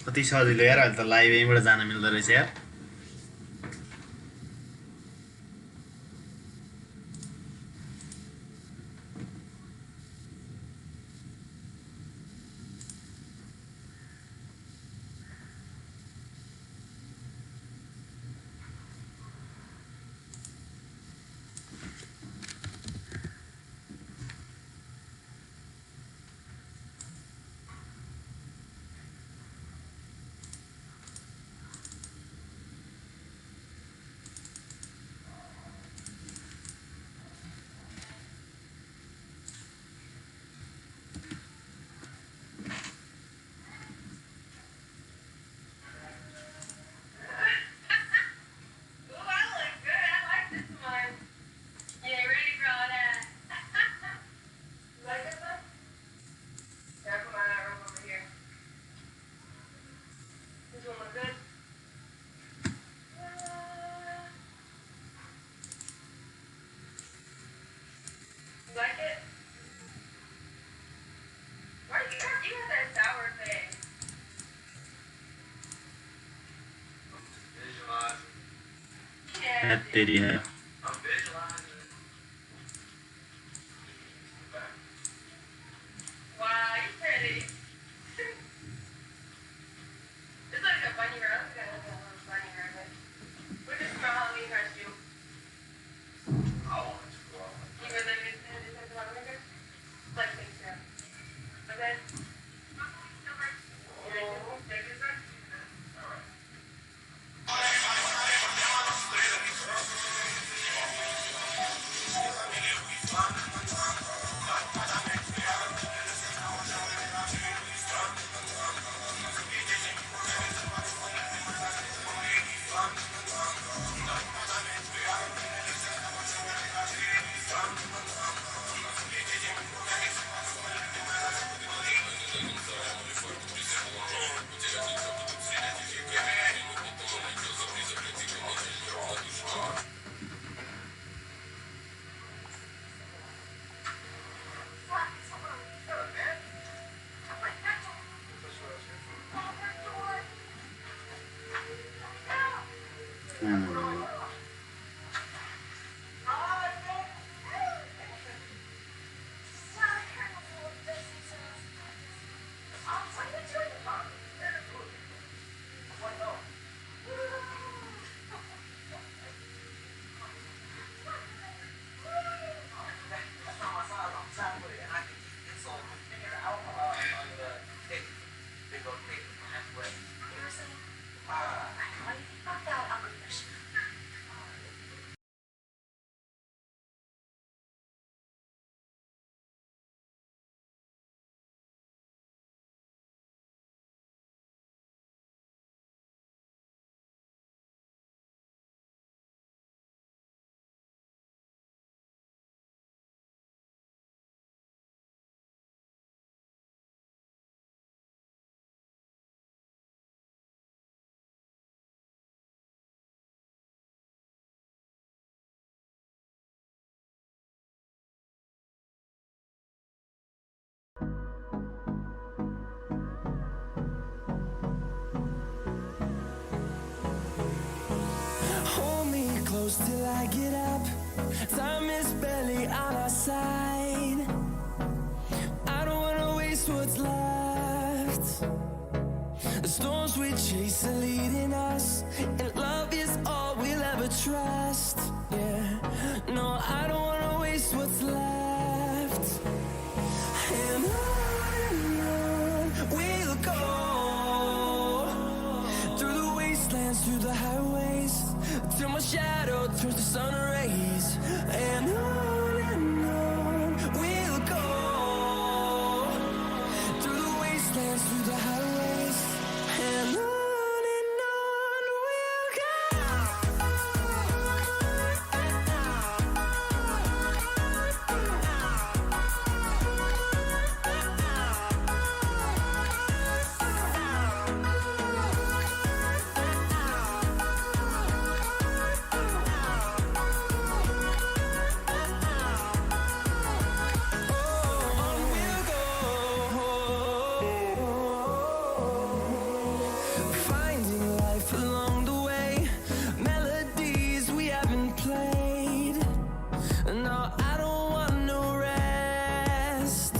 कति सजिलो यार, अहिले त लाइभ यहीँबाट जान मिल्दो रहेछ यार। तेरी है Till I get up, time is barely on our side. I don't wanna waste what's left. The storms we chase are leading us, and love is all we'll ever trust. Yeah, no, I don't wanna waste what's left. And on we'll go, through the wastelands, through the highways, till my shadow turns to sun rays. And on we'll go, through the wastelands, through the highways. And on we'll I don't want no rest.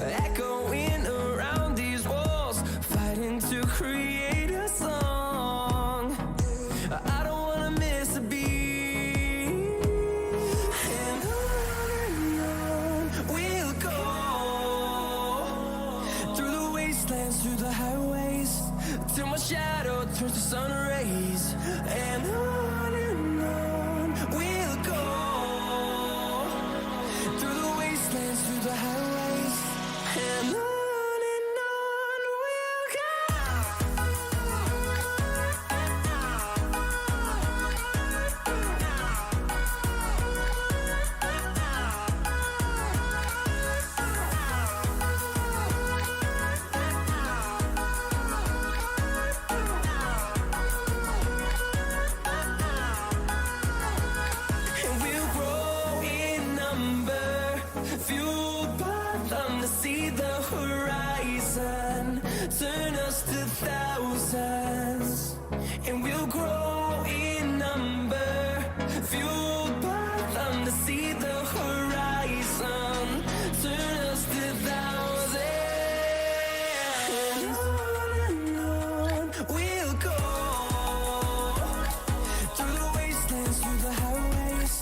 Echoing around these walls, fighting to create a song. I don't wanna miss a beat. And on we'll go, through the wastelands, through the highways, till my shadow turns to sun rays. And on we'll go, through the wastelands, through the highways, and on we'll go. And we'll grow in number, fueled by them to see the horizon, turn us to thousands. And we'll grow in number, fueled by them to see the horizon, turn us to thousands. And on we'll go, through the wastelands, through the highways,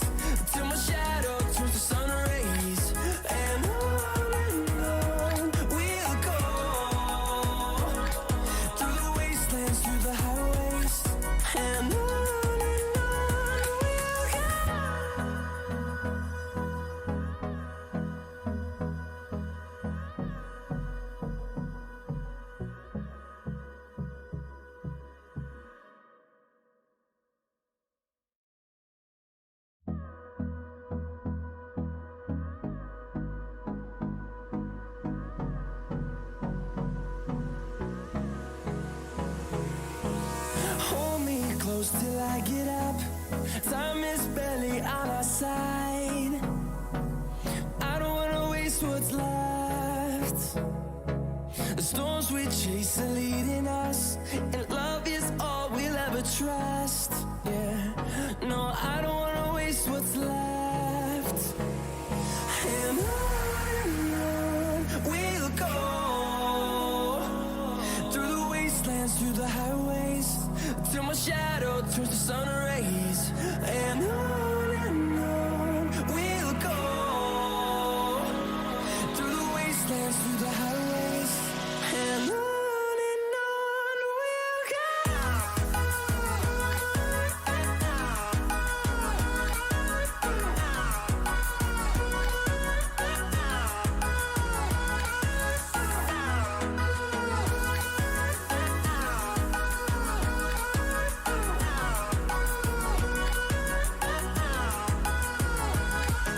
till my shadow turns to sun rays. And on we'll go, through the wastelands, through the highways, and on we'll go. Hold me close till I get up. Time is barely on our side. I don't wanna waste what's left. The storms we chase are leading us, and love is all we'll ever trust. Yeah, no, I don't wanna waste what's left. And on we'll go, through the wastelands, through the highways, till my shadow turns to sun rays. And on we'll go, through the wastelands, through the highways, and on we'll go.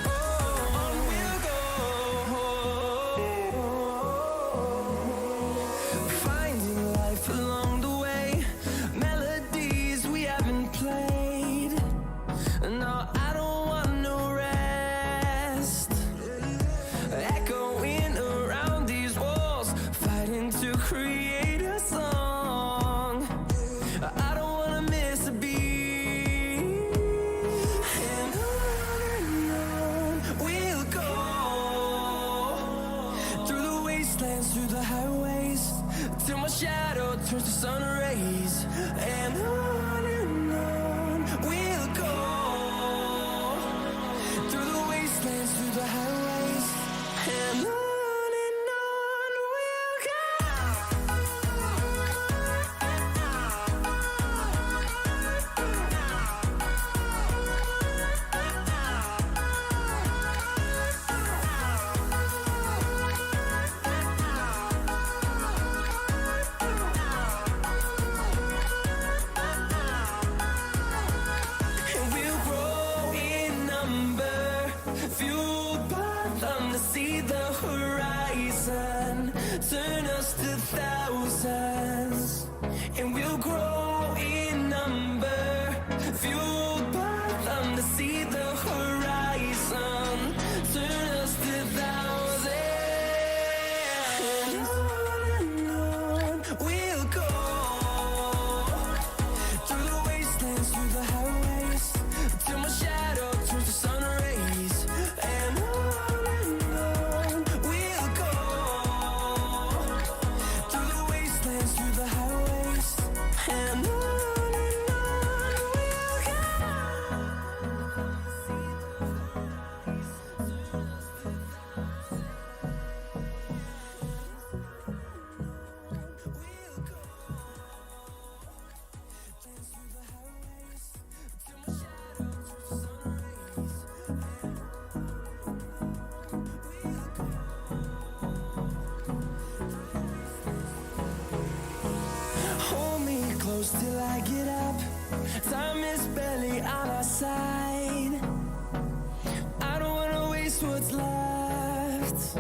On we'll go, finding life along the way, melodies we haven't played. No, I don't want no rest. Echoing around these walls, fighting to create a song. I don't wanna miss a beat. And on we'll go, through the wastelands, through the highways, till my shadow turns to sun rays. And on we'll go, through the wastelands, through the highways, and on we'll go. And we'll grow in number, fueled by them to see the horizon, turn us to thousands. And we'll grow in number, fueled by them to see the horizon, turn us to thousands. And on we'll go, through the wastelands, through the highways, till my shadow turns to sun rays. till I get up. Time is barely on our side. I don't wanna waste what's left.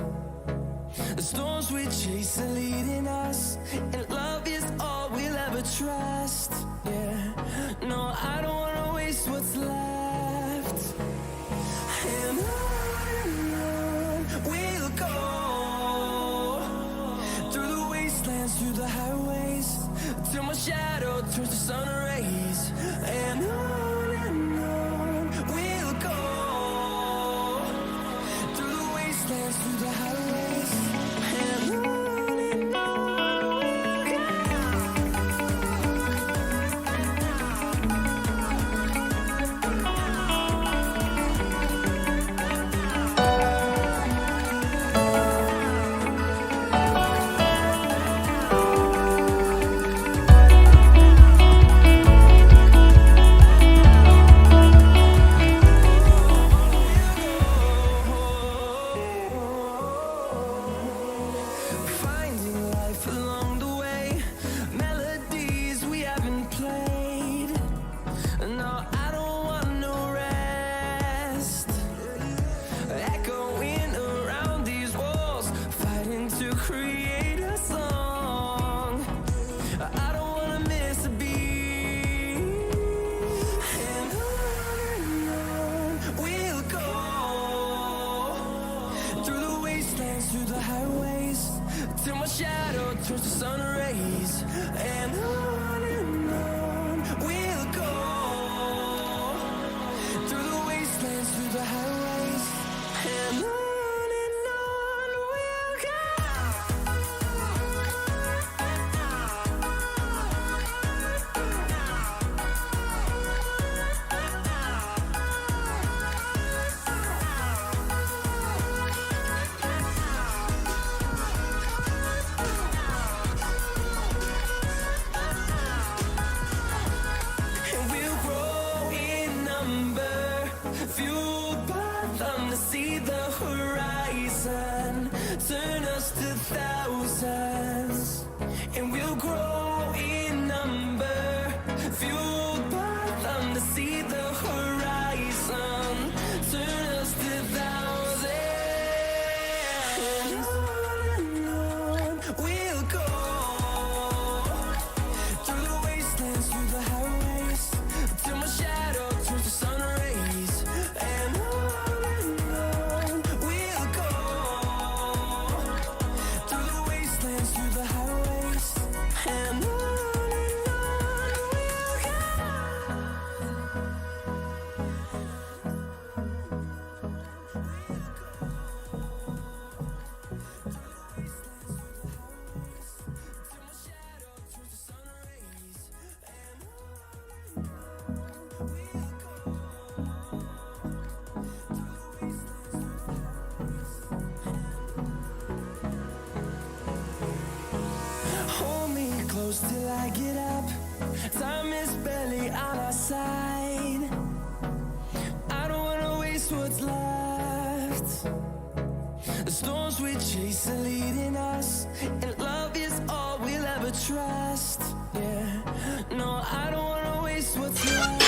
The storms we chase are leading us, and love is all we'll ever trust. Yeah, no, I don't wanna waste what's left. And on we'll go, through the wastelands, through the highways, till my shadow turns to sun rays. And on we'll go, through the wastelands, through the highways. And on we'll go. Finding life along the way, melodies we haven't played. No, I don't want no rest. Echoing around these walls, fighting to create a song. I don't wanna miss a beat. And on we'll go, through the wastelands, through the highways, till my shadow turns to sun rays. And on we'll go, through the wastelands, through the highways. And on we'll go. And we'll grow in number, fueled by them to see the horizon, turn us to thousands. And we'll grow in number, fueled by them to see the horizon, turn us to thousands. And on we'll go, through the wastelands, through the highways, till my shadow turns to sun rays. And on we'll go, through the wastelands, through the highways. And on we'll go. Hold me close till I get up. Time is barely on our side. I don't wanna waste what's left. The storms we chase are leading us, and love is all we'll ever trust. Yeah, no, I don't wanna waste what's left.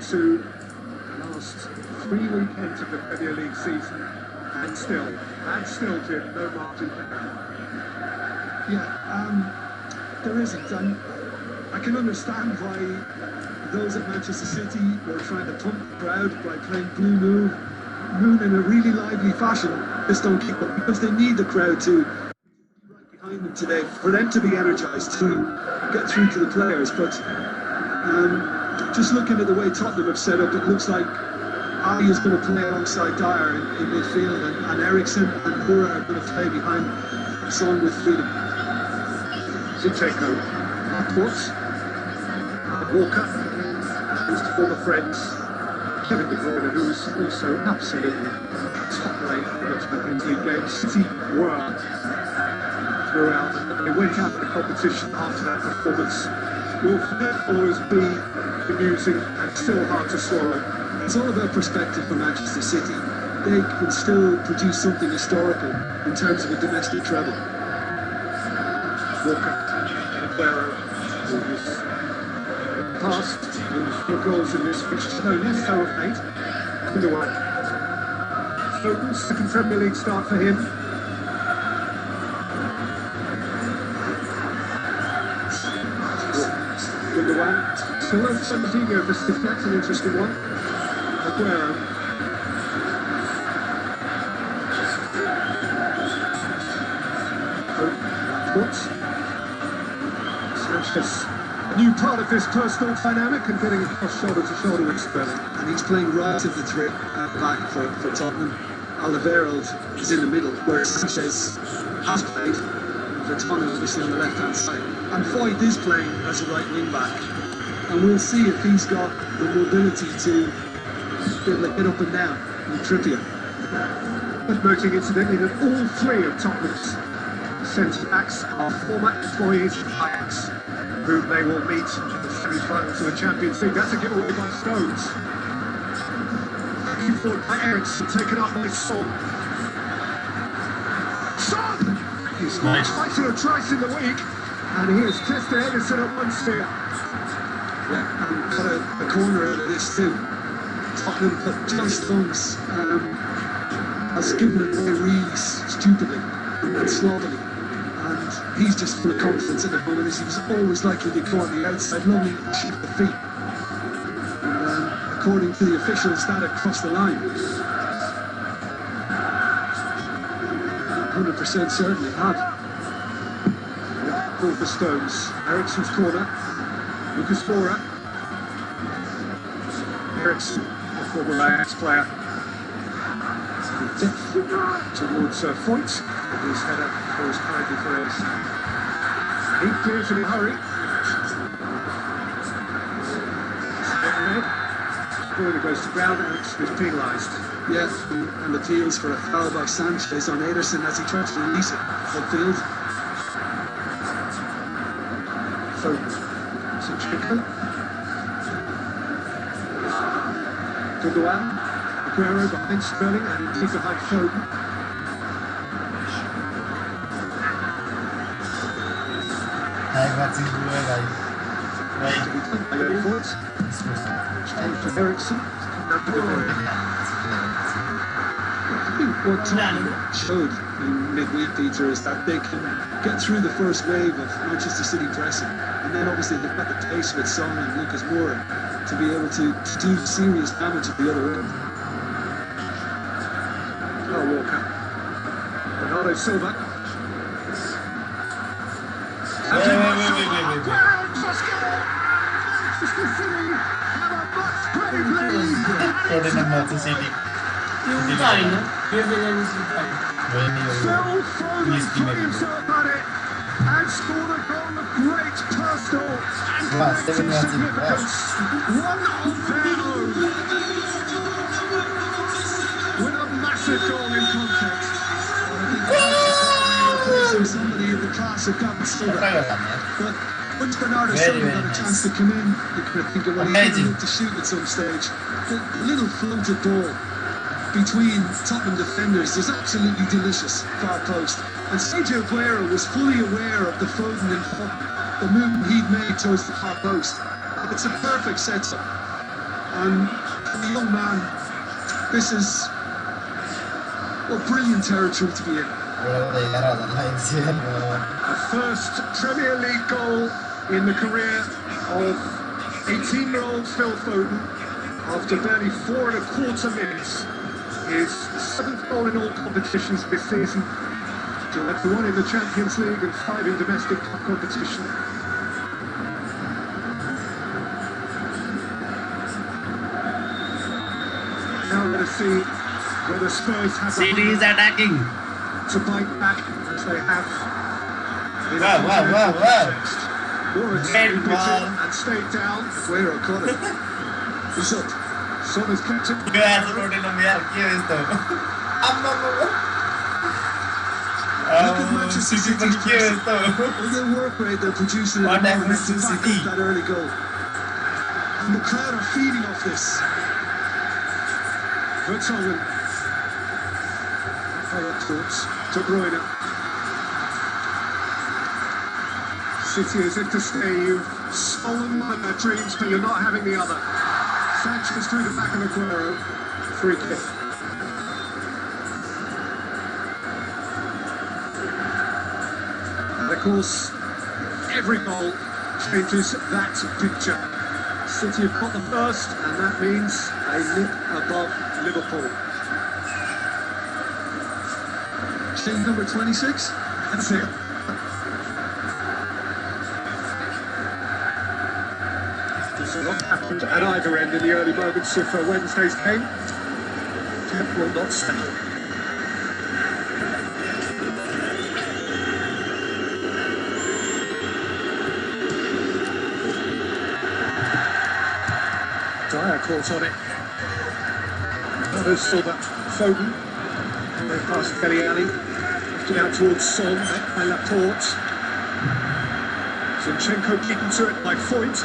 to the last 3 weekends of the Premier League season, and still, Jim, no margin there. Yeah, there isn't, and I can understand why those at Manchester City were trying to pump the crowd by playing Blue Moon in a really lively fashion. Just don't keep up, because they need the crowd to be right behind them today, for them to be energised to get through to the players. But just looking at the way Tottenham have set up, it looks like Ali is going to play alongside Dyer in midfield, and Eriksen and Moura are going to play behind Son with freedom. Zinchenko, Laporte, Walker, his former friends, Kevin De Bruyne, who was also absolutely top rate in the Champions League game. City were throughout. They went out of the competition after that performance. Will footballers be amusing and still hard to swallow? It's all about perspective for Manchester City. They can still produce something historical in terms of a domestic treble. Walker, Aguero, who was past and 4 goals in this fixture. No, less so of 8. Gundogan. So, second Premier League start for him. Gundogan. Still over 17 year for Steve. That's an interesting one. Aguero. Sanchez, a new part of this personal dynamic and getting across shoulder to shoulder with Sterling. And he's playing right of the three back for Tottenham. Alderweireld is in the middle, where Sanchez has played for Tottenham, obviously on the left-hand side. And Foyt is playing as a right wing back. And we'll see if he's got the mobility to be able to get up and down with Trippier. But noting incidentally that all 3 of Tottenham's centre backs are former employees of Ajax, who they will meet in the semi-finals of the Champions League. That's a giveaway by Stones. Looking forward by Eriksen, taken up by Son. Son! He's Nice. twice or twice in the week, and he has tested Edison at one sphere. Yeah, and got a corner out of this too. Tottenham, but John Stones has given it away really stupidly and sloppily. And he's just full of confidence at the moment, as he was always likely to go on the outside, lovely shift the feet. And according to the officials, that had crossed the line. 100% certainly had. Ball for Stones. Eriksen's corner. Lucas Moura. Eriksen, a former Ajax player. Towards Foyt. His header goes kindly for Eriksen. He clears in a hurry. Bruyne goes to ground and Eriksen is penalised. Yes, and appeals for a foul by Sanchez on Ederson as he tries to release it upfield. Zinchenko. Gundogan. Aguero behind Sterling and indeed behind Foden. Eriksen. I think what Tottenham showed in midweek, Peter, is that they can get through the first wave of Manchester City pressing, and then obviously they've got the pace with Son and Lucas Moura to be able to do serious damage at the other end. Oh, Walker. Bernardo Silva. Tottenham Hotspur City. Phil Foden put himself at it and scored a goal of great personal and collective significance. One of their own. With a massive goal in context. Somebody in the class of Gavin Silva. But once Bernardo Silva got a chance to come in, you could think of what he had to shoot at some stage. The little floated ball between Tottenham defenders is absolutely delicious, far post. And Sergio Aguero was fully aware of the Foden and the movement he'd made towards the far post. It's a perfect setup. And for the young man, this is brilliant territory to be in. The first Premier League goal in the career of 18-year-old Phil Foden after barely 4.25 minutes. His 7th goal in all competitions this season. That's 1 in the Champions League and 5 in domestic cup competition. Now let us see whether Spurs have City is attacking. to bite back as they have. Wow. Morris Great bit ball. in and stayed down. Aguero caught it. He's up. Son has kept it. Tottenham yaar kya isto? Look at Manchester City City's kya isto? All the work rate they're producing What at the moment happened to to back City? up that early goal. And the crowd are feeding off this. Vertonghen. Towards De Bruyne. City as if to say you've stolen one of their dreams, but you're not having the other. Sanchez through the back of Aguero. Free kick. And of course, every goal changes that picture. City have got the first, and that means a nip above Liverpool. Change number 26. That's it. There's a lot happened at either end in the early moments of Wednesday's game. Temp will not settle. Dyer caught on it. Another Silva. Foden. They past Dele Alli. Lifted out towards Son. Met by Laporte. Zinchenko keeping to it by Foyt.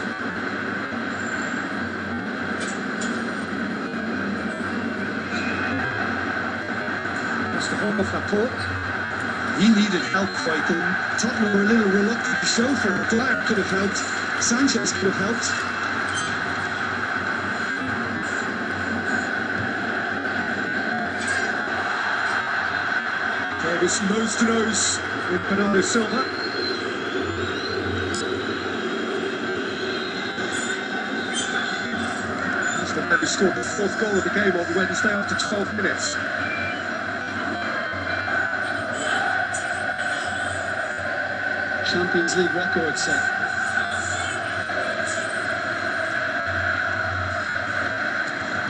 Mr. Home off Laporte. He needed help fighting. Tottenham were a little reluctant to show for him. Dyer could have helped. Sanchez could have helped. Davis nose to nose with Bernardo Silva. Mr. Levy scored the 4th goal of the game on Wednesday after 12 minutes. Champions League record set.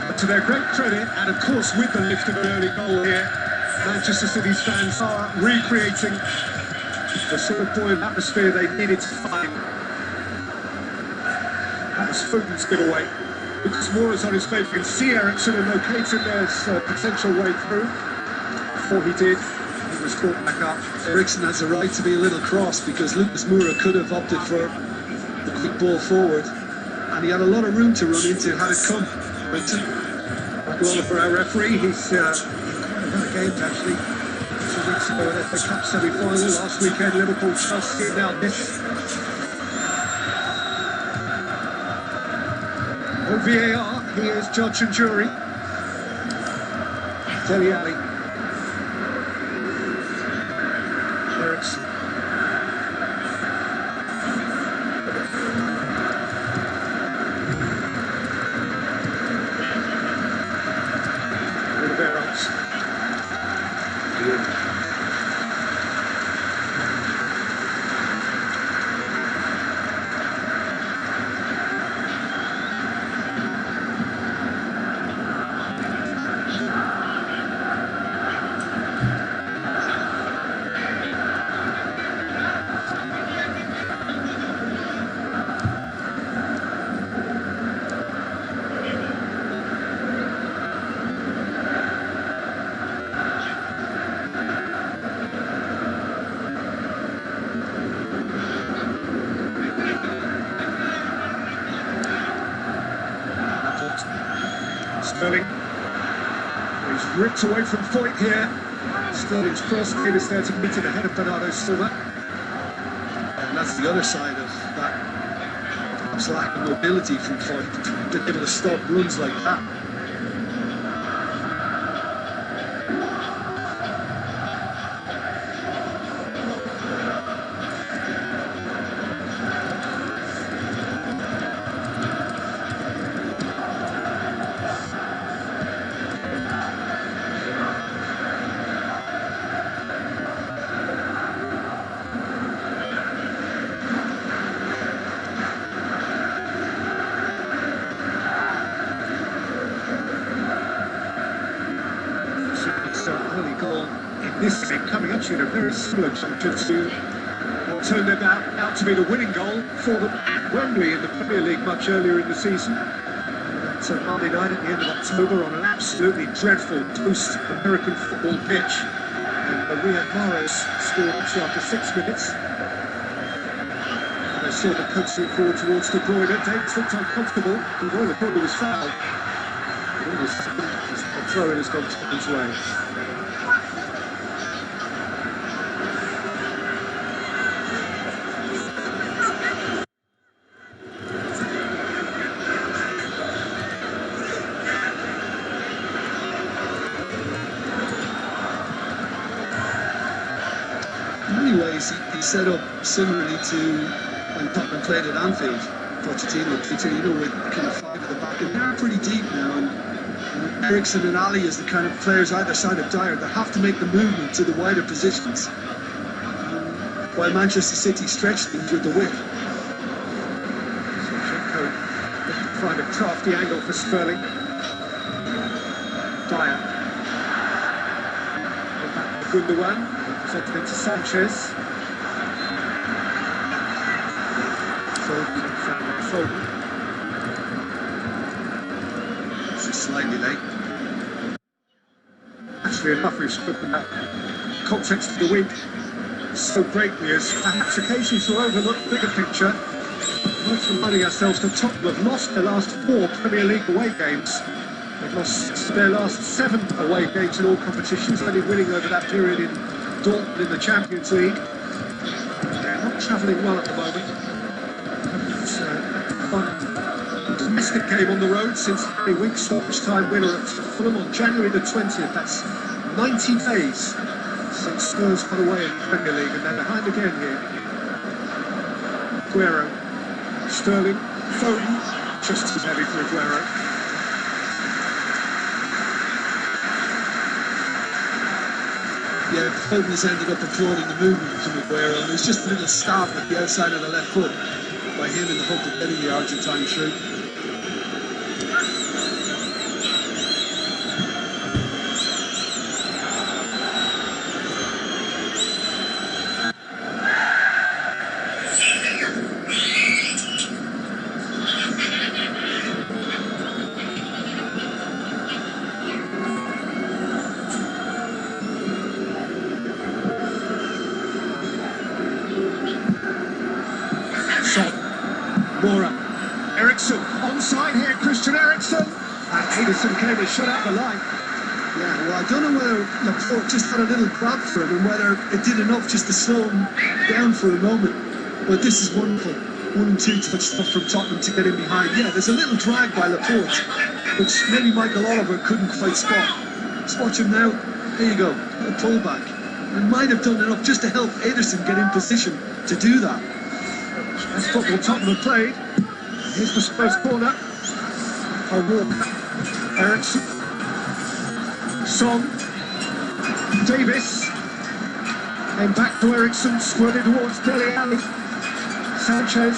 But to their great credit, and of course with the lift of an early goal here, Manchester City's fans are recreating the sort of buoyant atmosphere they needed to find. That was Foden's giveaway. Lucas Moura's on his feet. You can see Eriksen and locating there's a potential way through. Before he did, he was caught back up. Eriksen has a right to be a little cross because Lucas Moura could have opted for the quick ball forward. And he had a lot of room to run into had it come. But well for our referee, he's games actually 2 weeks ago at the Cup semi-final last weekend. Liverpool Chelsea. Now this VAR, he is judge and jury. Dele Alli. Eriksen. Sterling. He's ripped away from Foyt here. Sterling's cross, Davis there to meet it ahead of Bernardo Silva. And that's the other side of that Tottenham's lack of mobility from Foyt, being able to stop runs like that. This game coming actually in a very similar juncture to what turned out to be the winning goal for them at Wembley in the Premier League much earlier in the season. It's a Monday night at the end of October on an absolutely dreadful post-American football pitch. And Riyad Mahrez scored after 6 minutes. And I saw the coaching forward towards De Bruyne. Davis looked uncomfortable. De Bruyne thought he was fouled. The throw-in has gone Tottenham's way. He set up similarly to when Tottenham played at Anfield, Pochettino, you know, with kind of five at the back, and they're pretty deep now, and Eriksen and Ali as the kind of players either side of Dyer that have to make the movement to the wider positions, while Manchester City stretch things with the width. So find a crafty angle for Sterling. Dyer. Back to Gundogan, presented into Sanchez. This is slightly late. Actually, enough we've spoken about context of the week so greatly as perhaps occasionally to overlook the bigger picture. Not reminding ourselves that Tottenham have lost their last 4 Premier League away games. They've lost their last 7 away games in all competitions, only winning over that period in Dortmund in the Champions League. They're not travelling well at the moment. Domestic game on the road since the week stoppage time winner at Fulham on January the 20th. That's 90 days since Spurs got away in the Premier League, and they're behind again here. Aguero, Sterling, Foden, just too heavy for Aguero. Yeah, Foden has ended up applauding the movement from Aguero, and there's just a little stab at the outside of the left foot by him in the hope of getting the Argentine through. Mora, Eriksen, onside here, Christian Eriksen, and Ederson came and shut out the line. Yeah, well, I don't know whether Laporte just had a little grab for him and whether it did enough just to slow him down for a moment. But this is wonderful. 1 and 2 touch stuff from Tottenham to get in behind. Yeah, there's a little drag by Laporte, which maybe Michael Oliver couldn't quite spot. Let's watch him now. There you go, a pullback. And might have done enough just to help Ederson get in position to do that. That's football Tottenham have played. Here's the Spurs corner. O'Rourke, Eriksen, Son, Davis, and back to Eriksen, squirted towards Dele Alli, Sanchez,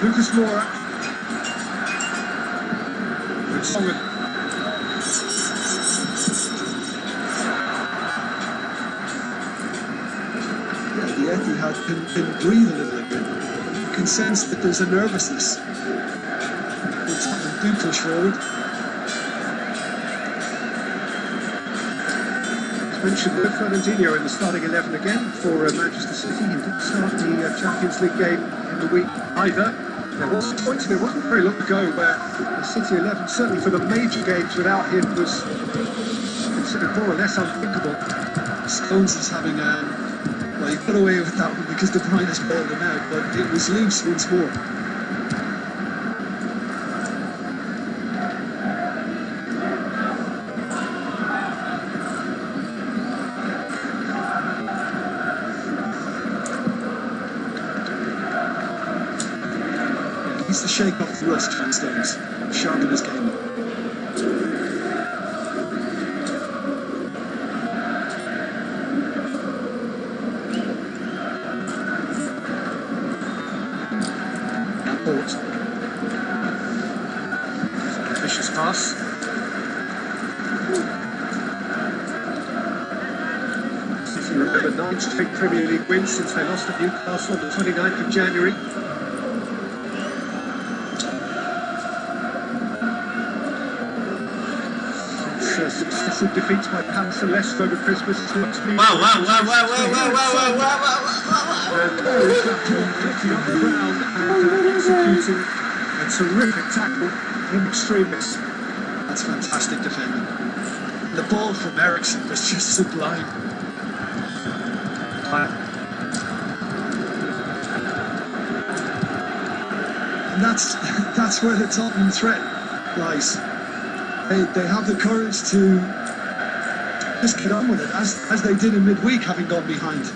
Lucas Moura, and Songen. Yeah, the Etihad can breathe a little bit. You can sense that there's a nervousness. Tottenham do push forward. Mentioned Fernandinho in the starting 11 again for Manchester City. He didn't start the Champions League game in the week either. There was a point, it wasn't very long ago, where the City 11, certainly for the major games without him, was considered more or less unthinkable. Stones is having a... Well, he got away with that one because De Bruyne has bailed him out, but it was loose once more. shake off the rust, Van Stones. Sharpen his game. Laporte. Ambitious pass. If you remember, 9 straight Premier League wins since they lost at Newcastle on the 29th of January. Successive defeats by Panzer Less over Christmas. Wow. And those that getting on the ground and executing a terrific tackle in extremis. That's fantastic defending. The ball from Ericsson was just sublime. And that's where the Tottenham threat lies. They have the courage to just get on with it, as they did in midweek, having gone behind.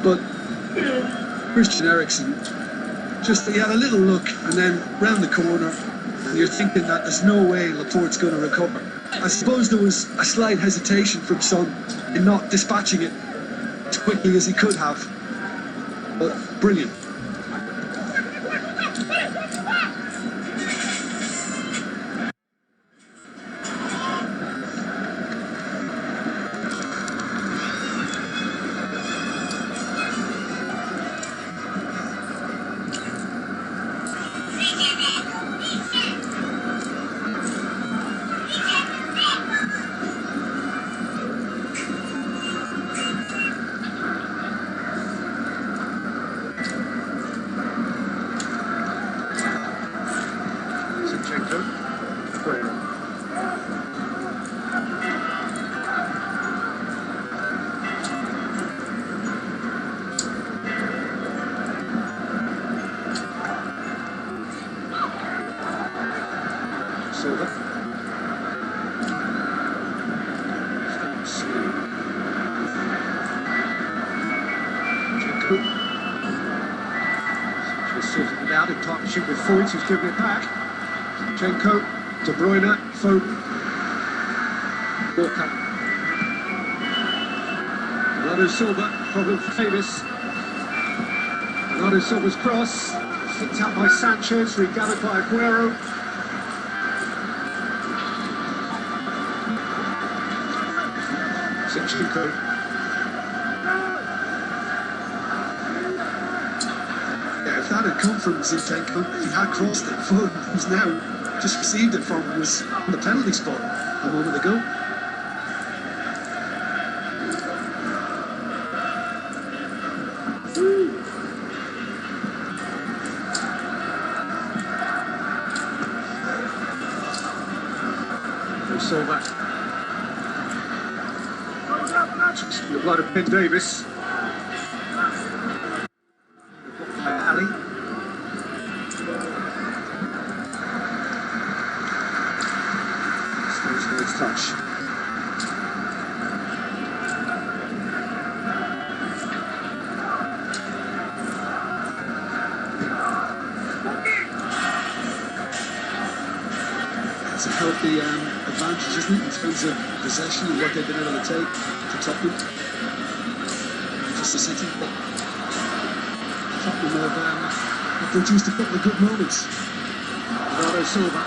But Christian Eriksen, he had a little look and then round the corner, and you're thinking that there's no way Laporte's going to recover. I suppose there was a slight hesitation from Son in not dispatching it as quickly as he could have, but brilliant. In partnership with Foyt, who's given it back. Jenko, De Bruyne, Foden, Walker. Bernardo Silva, problem for Davis. Bernardo Silva's cross, flicked out by Sanchez, regathered by Aguero. Zinchenko. If that had come from Zinchenko, he had crossed it. Foden, who's now just received it from, was on the penalty spot a moment ago. We saw that. Just the blood of Ben Davis. Ali. Stays with his touch. It's a healthy advantage, isn't it, in terms of possession and what they've been able to take to Tottenham. Just a City, but Tottenham have produced a couple of good moments. Bernardo Silva.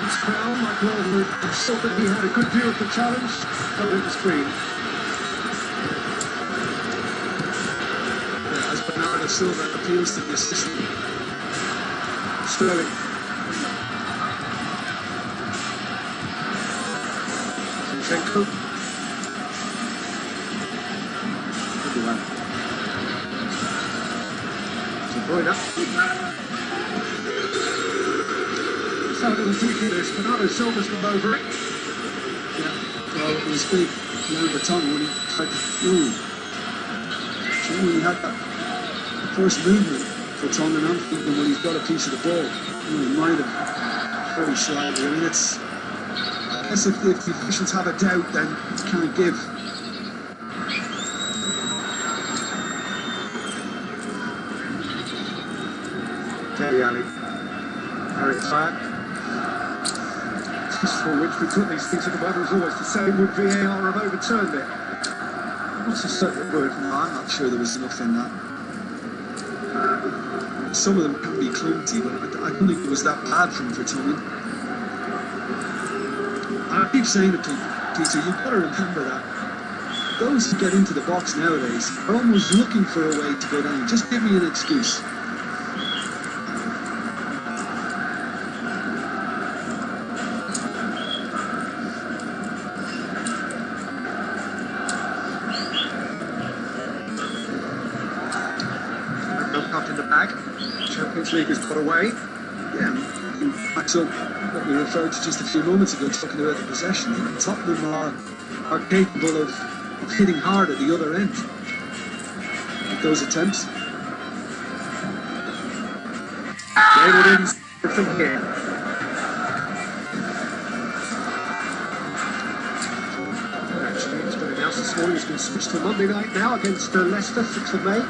It's Brown, like Waldwood, and still that he had a good view of the challenge, but it was green. Yeah, as Bernardo Silva appeals to the assistant. Sterling. Zinchenko. So it was deep this. Bernardo Silva's come over it. Yeah, well, it was big. Leandro Tongue when he tried to. So when he had that first movement for Tongue, and I'm thinking when he's got a piece of the ball, he might have very slightly. I mean, it's. I guess if the officials have a doubt, then you can't give. Dele Alli. Harry back. Just for which we put these things at the moment was always the same. Would VAR have overturned it? Not so certain word. No, I'm not sure there was enough in that. Some of them can be clumsy, but I don't think it was that bad from Vertonghen. I keep saying to people, Peter, you've got to remember that those who get into the box nowadays are almost looking for a way to go down. Just give me an excuse. Up in the bag. Champions League has got away. Yeah, backs up what we referred to just a few moments ago, talking about the possession. Tottenham are capable of hitting hard at the other end with those attempts. They would in from here. Actually, it's been announced this morning. It's been switched to Monday night now against Leicester, 6th of May.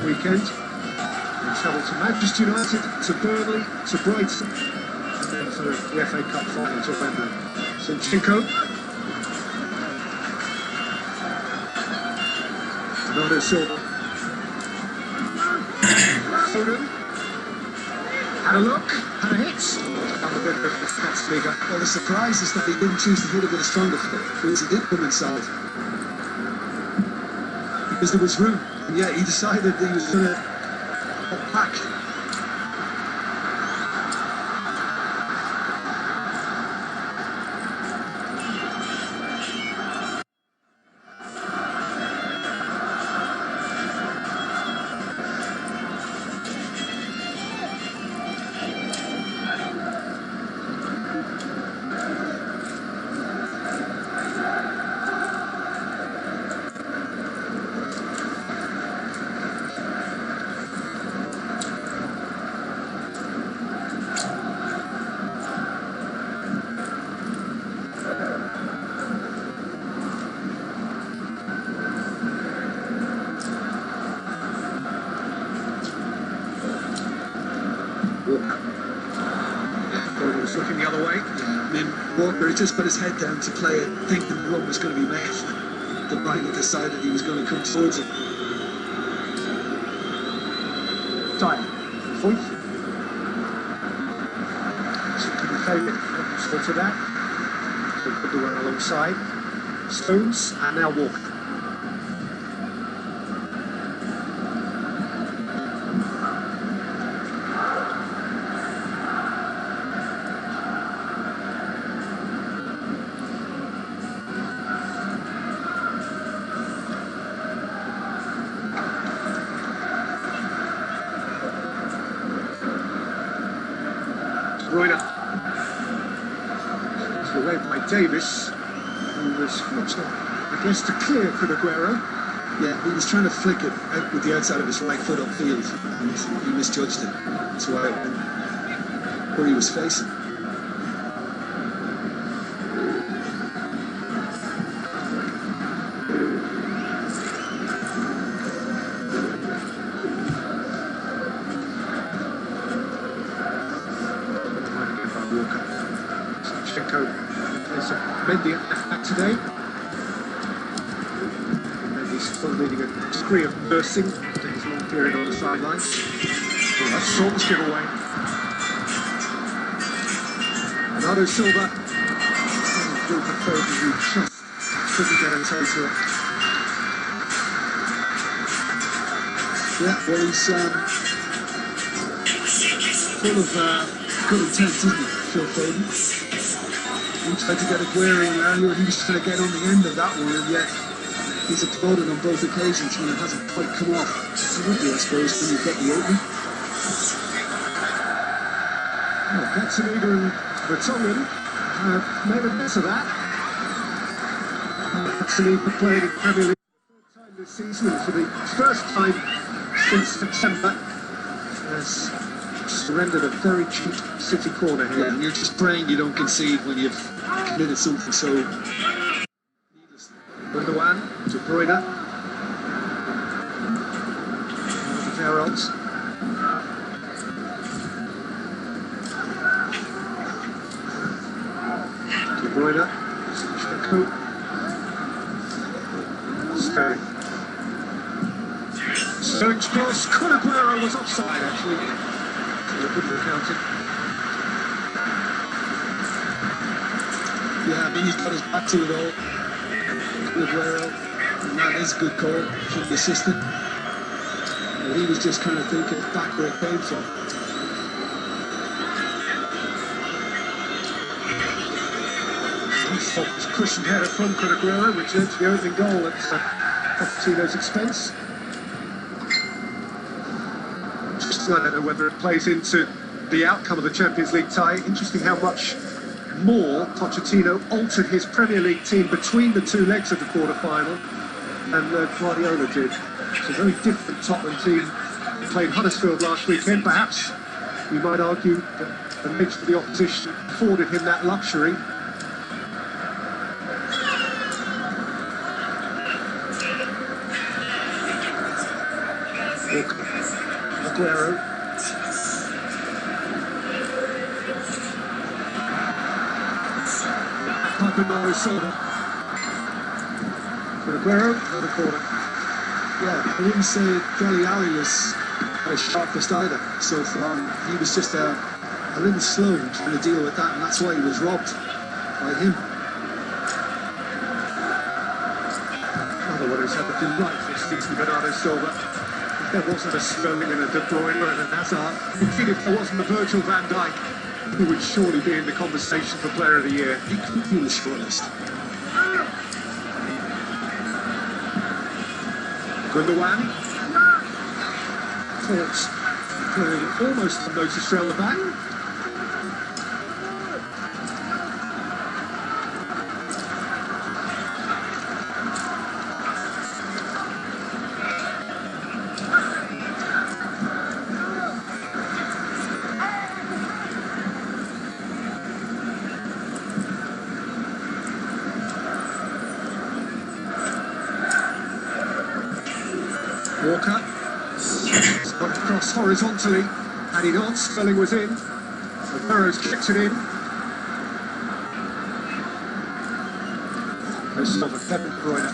Weekend. And travel to Manchester United, to Burnley, to Brighton, and then for the FA Cup final to Wembley. Zinchenko. Bernardo Silva. Foden. Had a look, had a hit. Well, the surprise is that he didn't choose to hit it with a stronger foot, because he did come inside. Because there was room. And yeah, he decided that he was going to cut back. Was looking the other way. Yeah, I mean, Walker had just put his head down to play it, thinking the run was going to be made. De Bruyne decided he was going to come towards it. Time. Fourth. So couldn't fade it. Spotted that. So put the one alongside. Stones, and now Walker. Bruyne. So led by Davis, who was fortunate, I guess, to clear Aguero. Yeah, he was trying to flick it out with the outside of his right foot upfield, and he misjudged it. That's why it went where he was facing. Zinchenko plays Mendy at left back today. Mendy's still needing a degree of nursing after his long period on the sidelines. That's Saul's giveaway. Bernardo Silva. Group of players who just couldn't get his head to it. Yeah, well, he's full of good intent, isn't he, Phil Foden? He tried to get Aguero in earlier, he was trying to get on the end of that one, and yet he's applauded on both occasions when it hasn't quite come off. It would be, I suppose, when you get the opening. Well, Gazzaniga and Vertonghen have made a mess of that. Gazzaniga played in Premier League for the third time this season, and for the first time since September has surrendered a very cheap City corner here. Yeah, and you're just praying you don't concede when you've committed something so needless. Gundogan to Bruyne. Gerrards. De Bruyne. Shako. Sterling. Sterling's cross. Aguero was offside actually. So it wouldn't have counted. Yeah, I mean, he's got his back to it all. Aguero, and that is a good call from the assistant. And he was just kind of thinking back where it came from. It's cushioned header from Aguero, which led to the opening goal at Pochettino's expense. Just I don't know whether it plays into the outcome of the Champions League tie. Interesting how much more Pochettino altered his Premier League team between the two legs of the quarter-final than Guardiola did. It's a very different Tottenham team. They played Huddersfield last weekend. Perhaps you might argue that the nature of the opposition afforded him that luxury. Aguero. Aguero for the corner. Yeah, I wouldn't say Dele Alli was the sharpest either so far. He was just a little slow trying to deal with that, and that's why he was robbed by him. Another one who's had a delightful season, Bernardo Silva. If there wasn't a Sterling and a De Bruyne and a Hazard, indeed if there wasn't a Virgil van Dijk, he would surely be in the conversation for Player of the Year. He could be in the shortlist. Gundogan. Thoughts playing almost unnoticed around the back. Walker. Got across horizontally. Had he not, Sterling was in. Aguero's kicked it in. There's Silva, Kevin De Bruyne.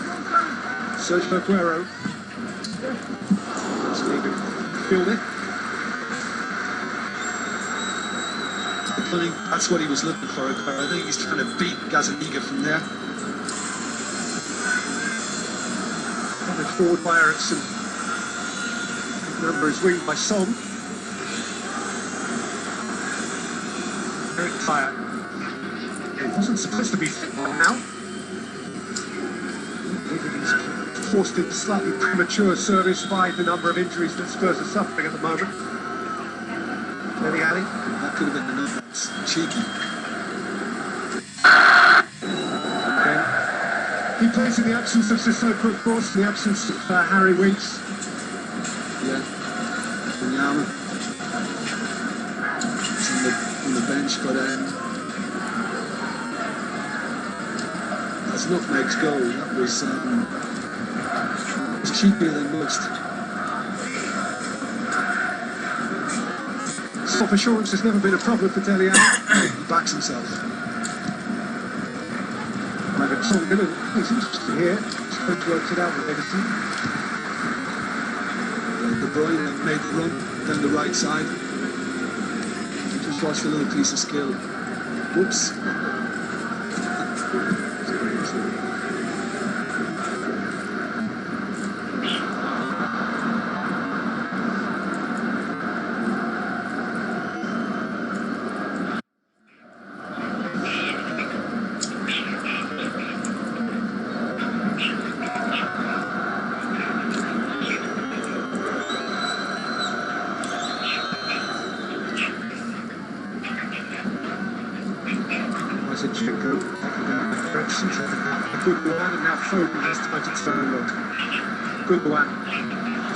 Sergio Aguero. That's leaving. Field I think that's what he was looking for. I think he's trying to beat Gazaniga from there. Coming forward by Ericsson. Number is winged by Son. Very tired. He wasn't supposed to be fit now. He's forced into slightly premature service by the number of injuries that Spurs are suffering at the moment. Dele Alli. That could have been the number. It's cheeky. Okay. He plays in the absence of Sissoko, of course, in the absence of Harry Winks. Yeah, Yama. It's on the bench, but that's Nutmeg's goal. That was cheaper than most. Self-assurance has never been a problem for Dele Alli. He backs himself. It's interesting here. Spurs worked it out with Edison. De Bruyne made the run down the right side. Just watch the little piece of skill. Whoops. Gundogan, and now Foden has tried to turn and look. Gundogan.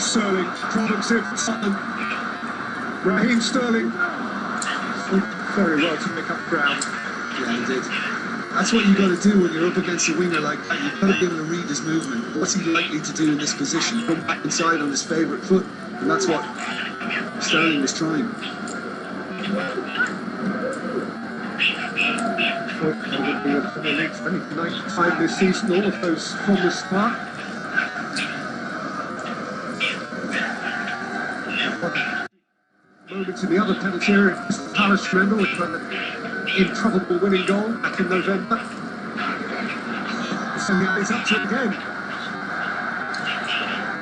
Sterling, problems here for Tottenham. Raheem Sterling. Very well to pick up ground. Yeah, he did. That's what you got to do when you're up against a winger like that. You've got to be able to read his movement. What's he likely to do in this position? Come back inside on his favourite foot. And that's what Sterling was trying. For 95 this season, all of those from the start. Moments in the other penalty area, Palace, remember, with an improbable winning goal back in November. So yeah, he's up to it again.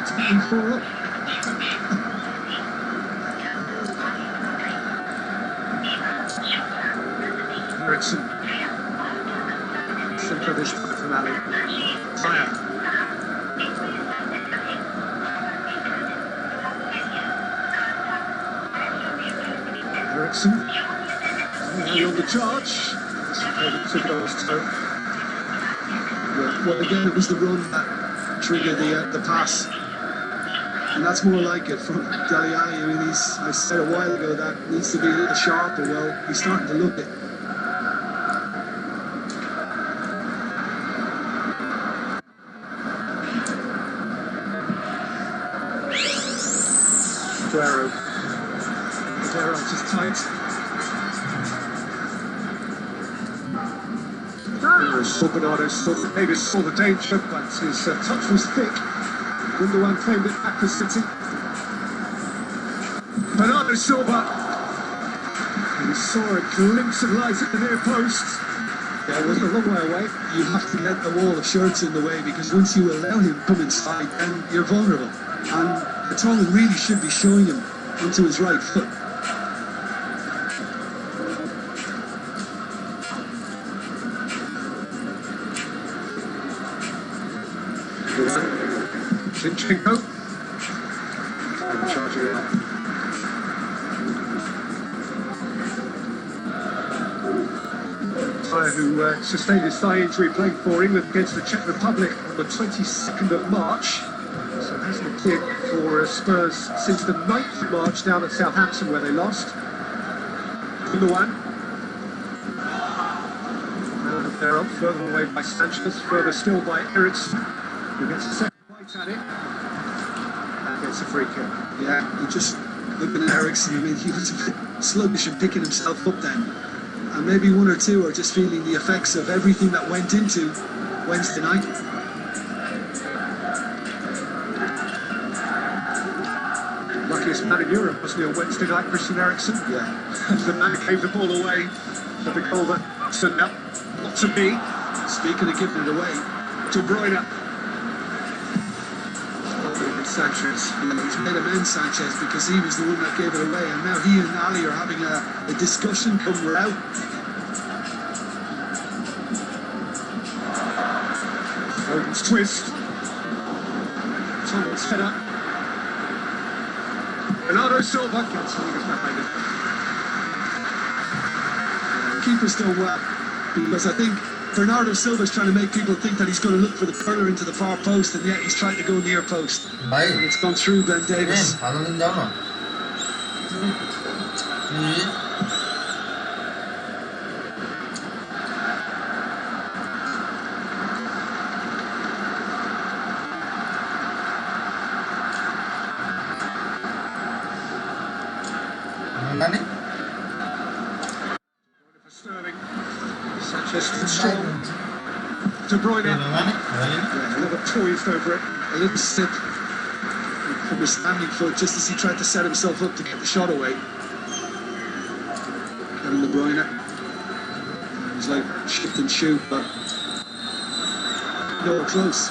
Taking 4 up. Ericsson. Simple this time from Ali. Fire. Ericsson. Now on the charge. Took it off, so. Well, again, it was the run that triggered the pass. And that's more like it from Dele Alli. I mean, I said a while ago that needs to be a little sharper. Well, he's starting to look it. Aguero just tight. Bernardo maybe saw the danger, but his touch was thick. Gundogan claimed it back for City. Bernardo Silva. And he saw a glimpse of light at the near post. Yeah, it wasn't a long way away. You have to let the wall of shirts in the way, because once you allow him to come inside, then you're vulnerable. And Vertonghen really should be showing him onto his right foot. Zinchenko. Who sustained his thigh injury playing for England against the Czech Republic on the 22nd of March. So hasn't appeared for Spurs since the 9th of March down at Southampton, where they lost. Gundogan. And they're up further away by Sanchez, further still by Ericsson, who gets a second bite at it. And gets a free kick. Yeah, you just looking at Ericsson, I mean, he was a bit sluggish and picking himself up then. And maybe one or two are just feeling the effects of everything that went into Wednesday night. Luckiest man in Europe, wasn't he, on Wednesday night, Christian Eriksen? Yeah. The man gave the ball away for the goal that stood up. Not to be. Speaking of giving it away, De Bruyne. Sanchez. Yeah, he's made amends, Sanchez, because he was the one that gave it away, and now he and Ali are having a discussion come out. Foden's twist. Thomas header. Bernardo Silva gets fingers behind it. Keeper's done well, because I think Bernardo Silva's trying to make people think that he's going to look for the curler into the far post, and yet he's trying to go near post. Baik. And it's gone through Ben Davis. Kalau Lindano. Mana nih? Sterling. Sanchez strong. De Bruyne. Mana nih? A little poised over it. A little slip from his standing foot just as he tried to set himself up to get the shot away. Kevin De Bruyne. It was like shift and shoot, but nowhere close.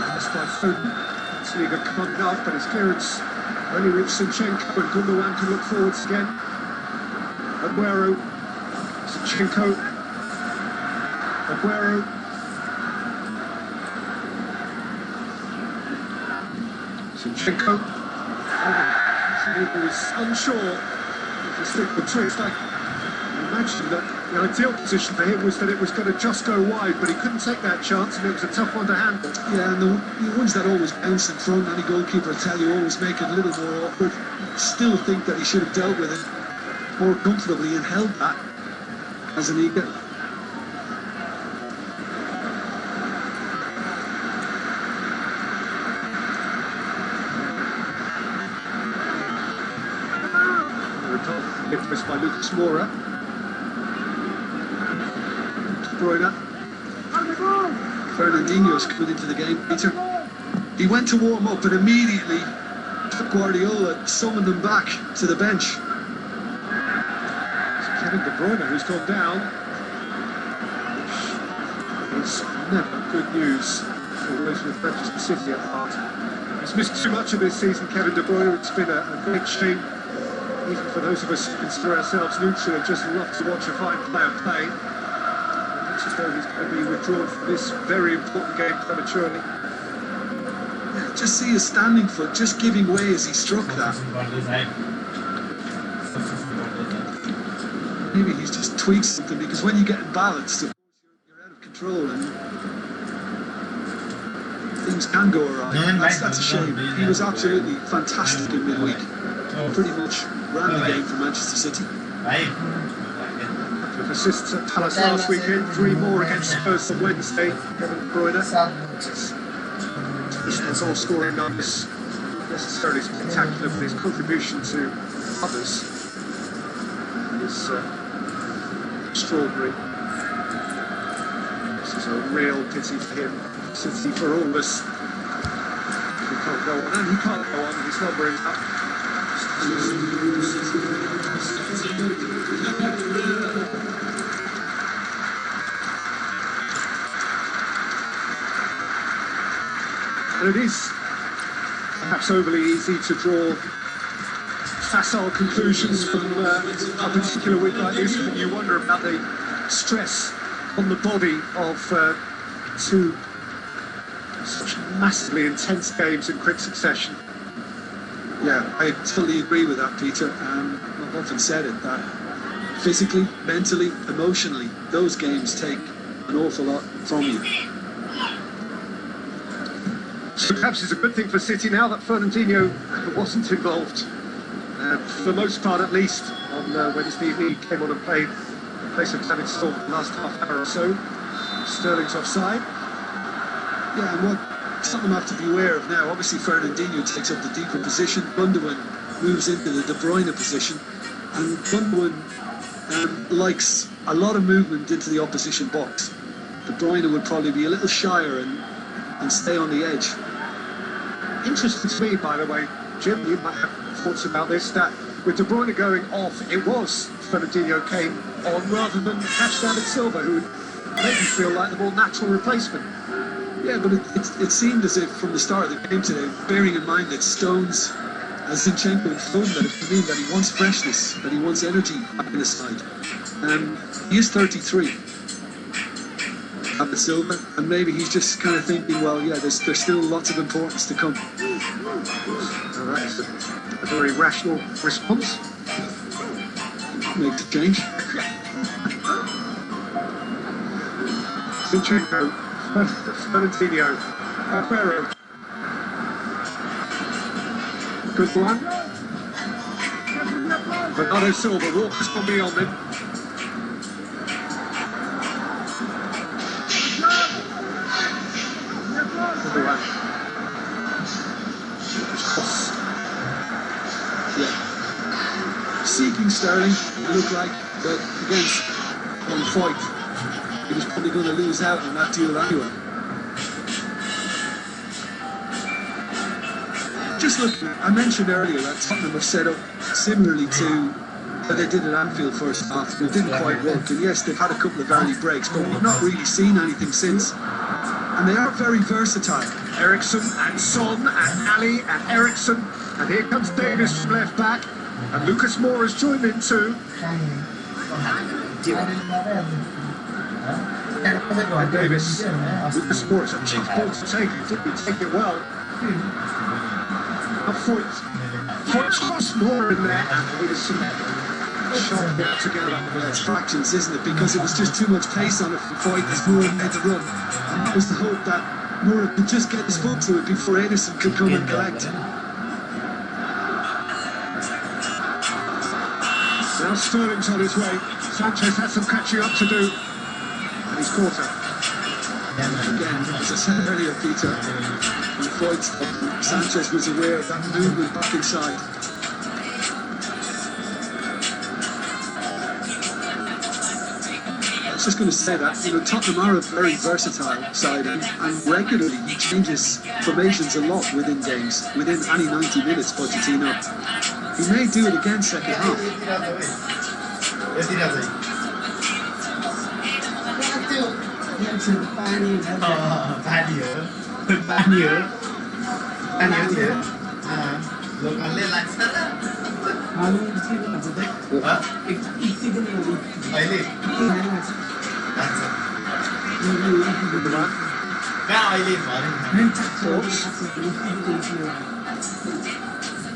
That's by Foden. Sliga coming up, but his clearance only reached Zinchenko, and Gundogan can look forwards again. Aguero. Zinchenko. Aguero. Zinchenko. He was unsure if the stick would twist. I imagine that the ideal position for him was that it was going to just go wide, but he couldn't take that chance, and it was a tough one to handle. Yeah, and the ones that always bounce in front, any goalkeeper tell you, always make it a little more awkward. Still think that he should have dealt with it more comfortably and held that as an eagle. Hit press by Lucas Moura. De Bruyne. Fernandinho's coming into the game, Peter. He went to warm up and immediately Guardiola summoned him back to the bench. It's Kevin De Bruyne who's gone down. It's never good news for those with Manchester City at heart. He's missed too much of this season, Kevin De Bruyne. It's been a great shame, even for those of us who consider ourselves neutral and just love to watch a fine player play. It looks as though he's going to be withdrawn from this very important game prematurely. Yeah, just see his standing foot just giving way as he struck that. Maybe he's just tweaked something, because when you get imbalanced, of course you're out of control and things can go awry. That's a shame. He was absolutely fantastic in midweek. Pretty much ran the game for Manchester City. With assists at Palace last weekend, 3 more against Spurs on Wednesday. Kevin De Bruyne. His all scoring numbers not necessarily spectacular, but his contribution to others is extraordinary. This is a real pity for him, City for all of us. He can't go on, and he can't go on. His number is up. And it is perhaps overly easy to draw facile conclusions from a particular week like this, when you wonder about the stress on the body of 2 such massively intense games in quick succession. Yeah, I totally agree with that, Peter. I've often said it, that physically, mentally, emotionally, those games take an awful lot from you. So perhaps it's a good thing for City now that Fernandinho wasn't involved, for the most part at least, on Wednesday evening. He came on and played in place of David Storm the last half hour or so. Sterling's offside. Yeah, and what Tottenham have to be aware of now, obviously Fernandinho takes up the deeper position, Gundogan moves into the De Bruyne position, and Gundogan likes a lot of movement into the opposition box. De Bruyne would probably be a little shyer and stay on the edge. Interesting to me, by the way, Jim, you might have thoughts about this, that with De Bruyne going off, it was Fernandinho came on rather than perhaps David Silva, who made me feel like the more natural replacement. Yeah, but it seemed as if from the start of the game today, bearing in mind that Stones, as Zinchenko informed that he wants freshness, that he wants energy back in the side. He is 33. David Silva, and maybe he's just kind of thinking, well, yeah, there's still lots of importance to come. So that's a very rational response. Make the change. Zinchenko, Fernandinho, Aguero. Good one. Bernardo Silva, Walker's gone beyond him. Yeah. Seeking Sterling, it looked like, but against on Foyt, he was probably going to lose out on that deal anyway. Just looking, I mentioned earlier that Tottenham have set up similarly to what they did at Anfield first half. It didn't quite work, and yes, they've had a couple of early breaks, but we've not really seen anything since. And they are very versatile. Eriksson and Son and Ali and Eriksson, and here comes Davis from left back, and Lucas Moura has joined in too. And Davis, Lucas Moura, it's a tough ball to take. He didn't take it well. And Foyt's crossed Moura in there, and there was some sharp ball together. Distractions, isn't it? Because it was just too much pace on it for Foyt as Moura made the run. And that was the hope that Moura could just get his foot to it before Ederson could come and collect. Now Sterling's on his way. Sanchez has some catching up to do. And he's caught her. Again, as I said earlier, Peter, when Foyt stopped, Sanchez was aware of that movement back inside. was just going to say that, you know, Tottenham are a very versatile side and regularly he changes formations a lot within games. Within any 90 minutes, Pochettino. He may do it again second half.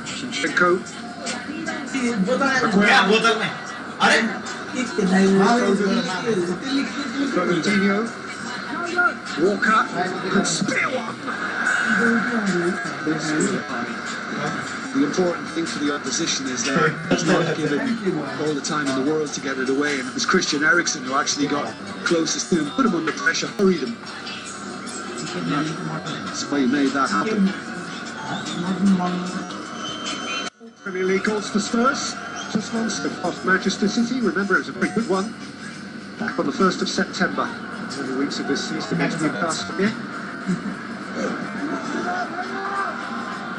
Zinchenko. Fernandinho. Walker could spill one. The important thing for the opposition is that he's not given all the time in the world to get it away, and it was Christian Eriksen who actually got closest to him, put him under pressure, hurried him. That's why he made that happen. Premier League goals for Spurs. Just once off Manchester City. Remember, it was a pretty good one. Back on the 1st of September. Early weeks of this season against Newcastle. Yeah.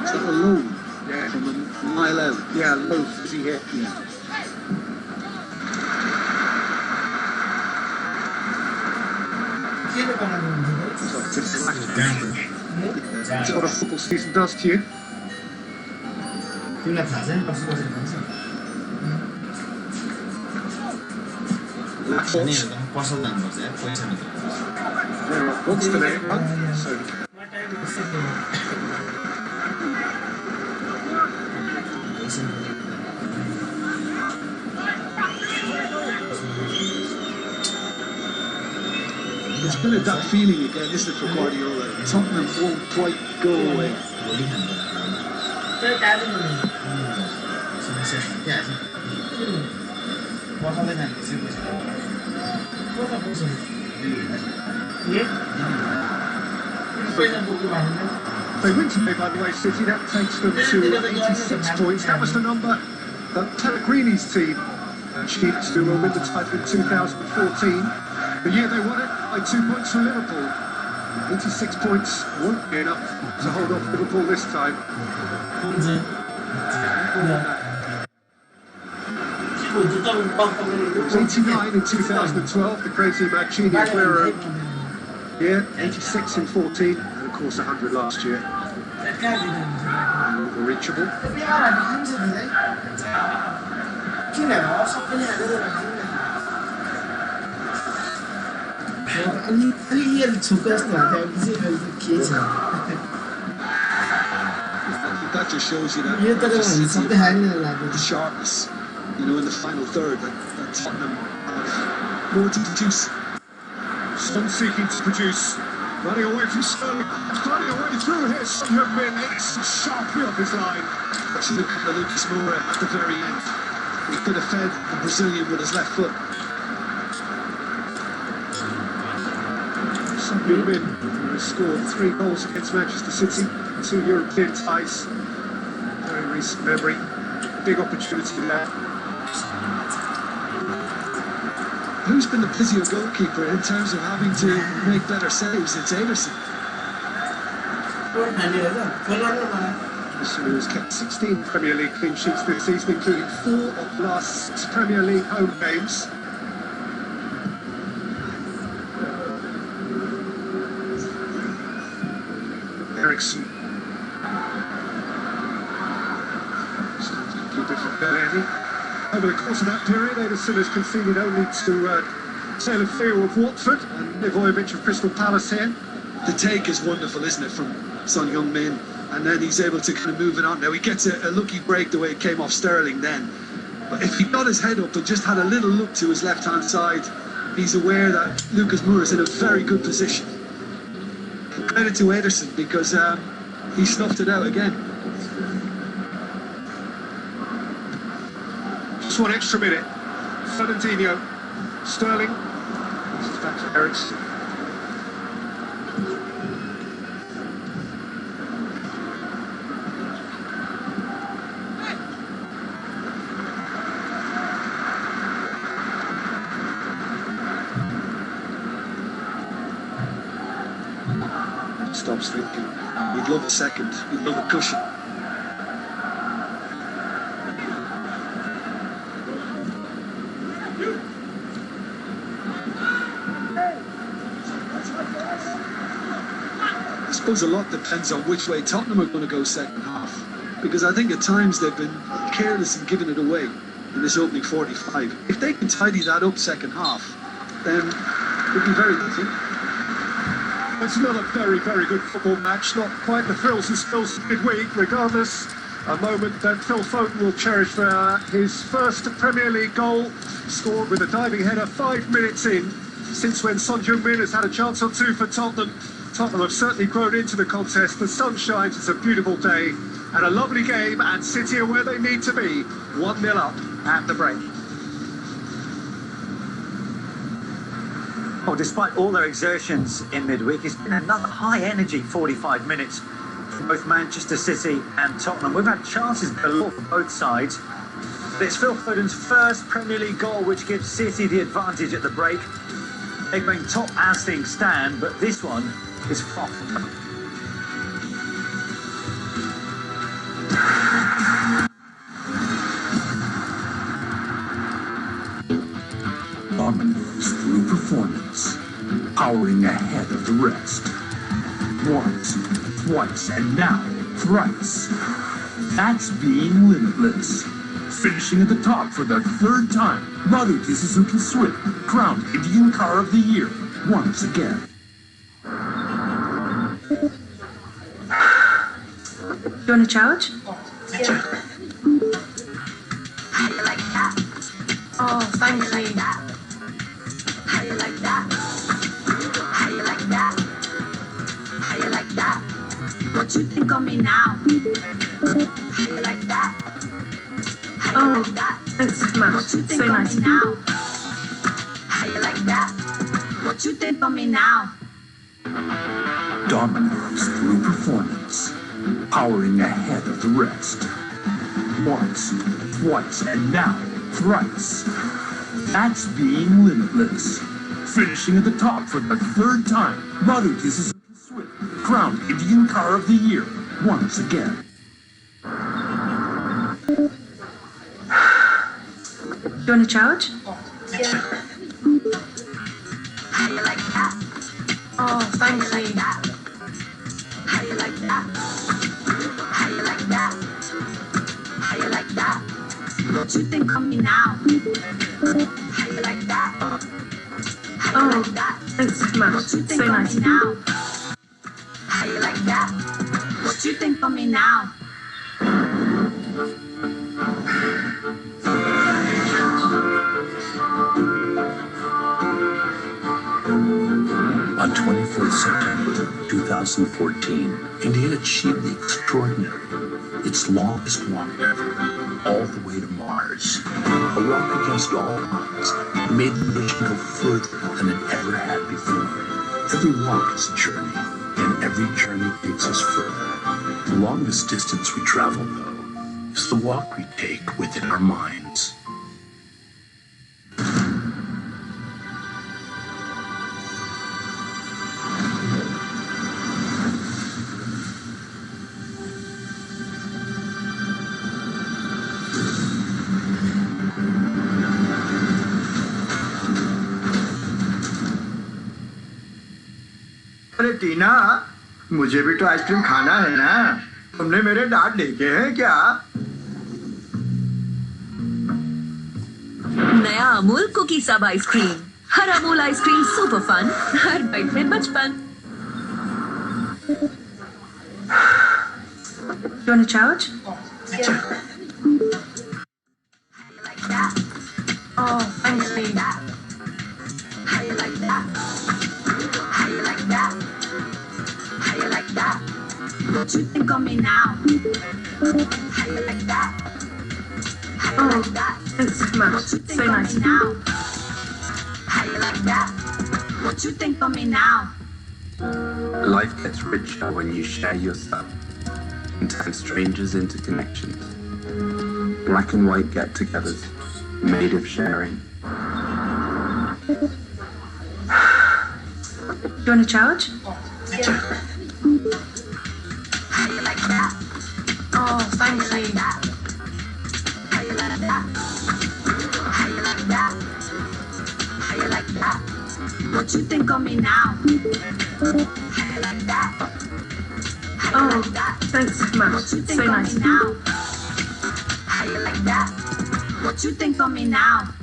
Is that a low? Yeah. From a mile out. Yeah, low fizzy hit. Yeah. That's what a football season does to you. What's the name? So. It's been a that feeling again, isn't it, for Guardiola? Tottenham won't quite go away. They win today, by the way, City. That takes them to 86 points. That was the number that Pellegrini's team achieved to win the title in 2014. The year they won it by 2 points from Liverpool. 86 points won't be enough to hold off Liverpool this time. 89 in 2012, the crazy Mancini Aguero. Yeah, 86 in 14, and of course 100 last year. Unreachable. That just shows you that the sharpness, you know, in the final third, that Tottenham have more to produce. Some seeking to produce. Running away from Sterling. Running away through here. Son-Heung-min hits sharply off his line. Actually, look at Lucas Moura at the very end. He could have fed the Brazilian with his left foot. Son-Heung-min has scored 3 goals against Manchester City, 2 European ties. Very recent memory. Big opportunity there. Who's been the busier goalkeeper in terms of having to make better saves? It's Ederson. Ederson has kept 16 Premier League clean sheets this season, including 4 of the last 6 Premier League home games. Eriksen. Different Belletti. Over the course of that period, Ederson has conceded only to Taylor Theo of Watford and Livojevic of Crystal Palace here. The take is wonderful, isn't it, from Son-Heung-min? And then he's able to kind of move it on. Now, he gets a lucky break the way it came off Sterling then. But if he got his head up and just had a little look to his left-hand side, he's aware that Lucas Moura is in a very good position. Credit to Ederson because he snuffed it out again. Just 1 extra minute. Fernandinho, Sterling. This is back to Eriksen. stops thinking. You'd love a second. You'd love a cushion. I suppose a lot depends on which way Tottenham are going to go second half. Because I think at times they've been careless in giving it away in this opening 45. If they can tidy that up second half, then it'd be very good. It's not a very, very good football match, not quite the thrills and spills of midweek. Regardless, a moment that Phil Foden will cherish for his first Premier League goal, scored with a diving header 5 minutes in. Since when Son Heung-min has had a chance or two for Tottenham, Tottenham have certainly grown into the contest. The sun shines, it's a beautiful day, and a lovely game, and City are where they need to be, 1-0 up at the break. Well, despite all their exertions in midweek, it's been another high-energy 45 minutes for both Manchester City and Tottenham. We've had chances galore for both sides. But it's Phil Foden's first Premier League goal which gives City the advantage at the break. They're going top as things stand, but this one is far from them. Dominates through performance, powering ahead of the rest. Once, twice, and now thrice. That's being limitless. Finishing at the top for the third time, Maruti Suzuki Swift, crowned Indian Car of the Year once again. You want a charge? Yeah. How you like that? Oh, thank you. How you like that? How you like that? How you like that? What you think of me now? How you like that? How you like that? Thanks so much. What you think So of nice me of now? you. How you like that? What you think of me now? Dominates through performance, powering ahead of the rest. Once, twice, and now thrice. That's being limitless. Finishing at the top for the third time, Maruti Suzuki Swift, crowned Indian Car of the Year once again. You want a charge? Yeah. How you like that? Oh, thank How you like you. that? How you like that? How you like that? How you like that? What you think of me now? How you like that? How you Oh, like that? thanks so much. What you think So of nice me of you. now? How you like that? What you think of me now? On 24th September 2014, India achieved the extraordinary, its longest walk ever, all the way to Mars. A walk against all odds made the nation go further than it ever had before. Every walk is a journey, and every journey takes us further. The longest distance we travel, though, is the walk we take within our minds. अरे टीना, मुझे भी तो ice cream खाना है ना। तुमने मेरे दांत देखे हैं क्या? नया अमूल कुकी सब आइसक्रीम। हर अमूल आइसक्रीम सुपर फन, हर बाइट में बचपन। You want a charge? Yeah. How you like that? Oh, thank How you like you. that? How you like that? How you like that? How you like that? What you think of me now? How you like that? How you Oh, like that? thanks so much. What you think So of nice me of you. now? How you like that? What you think of me now? Life gets richer when you share yourself and turn strangers into connections. Black and white get-togethers, made of sharing. You want a charge? Yeah. Oh, thanks, Lee. What you think of me now? Oh, thanks, Matt. What you think So of nice. me now? What you think of me now?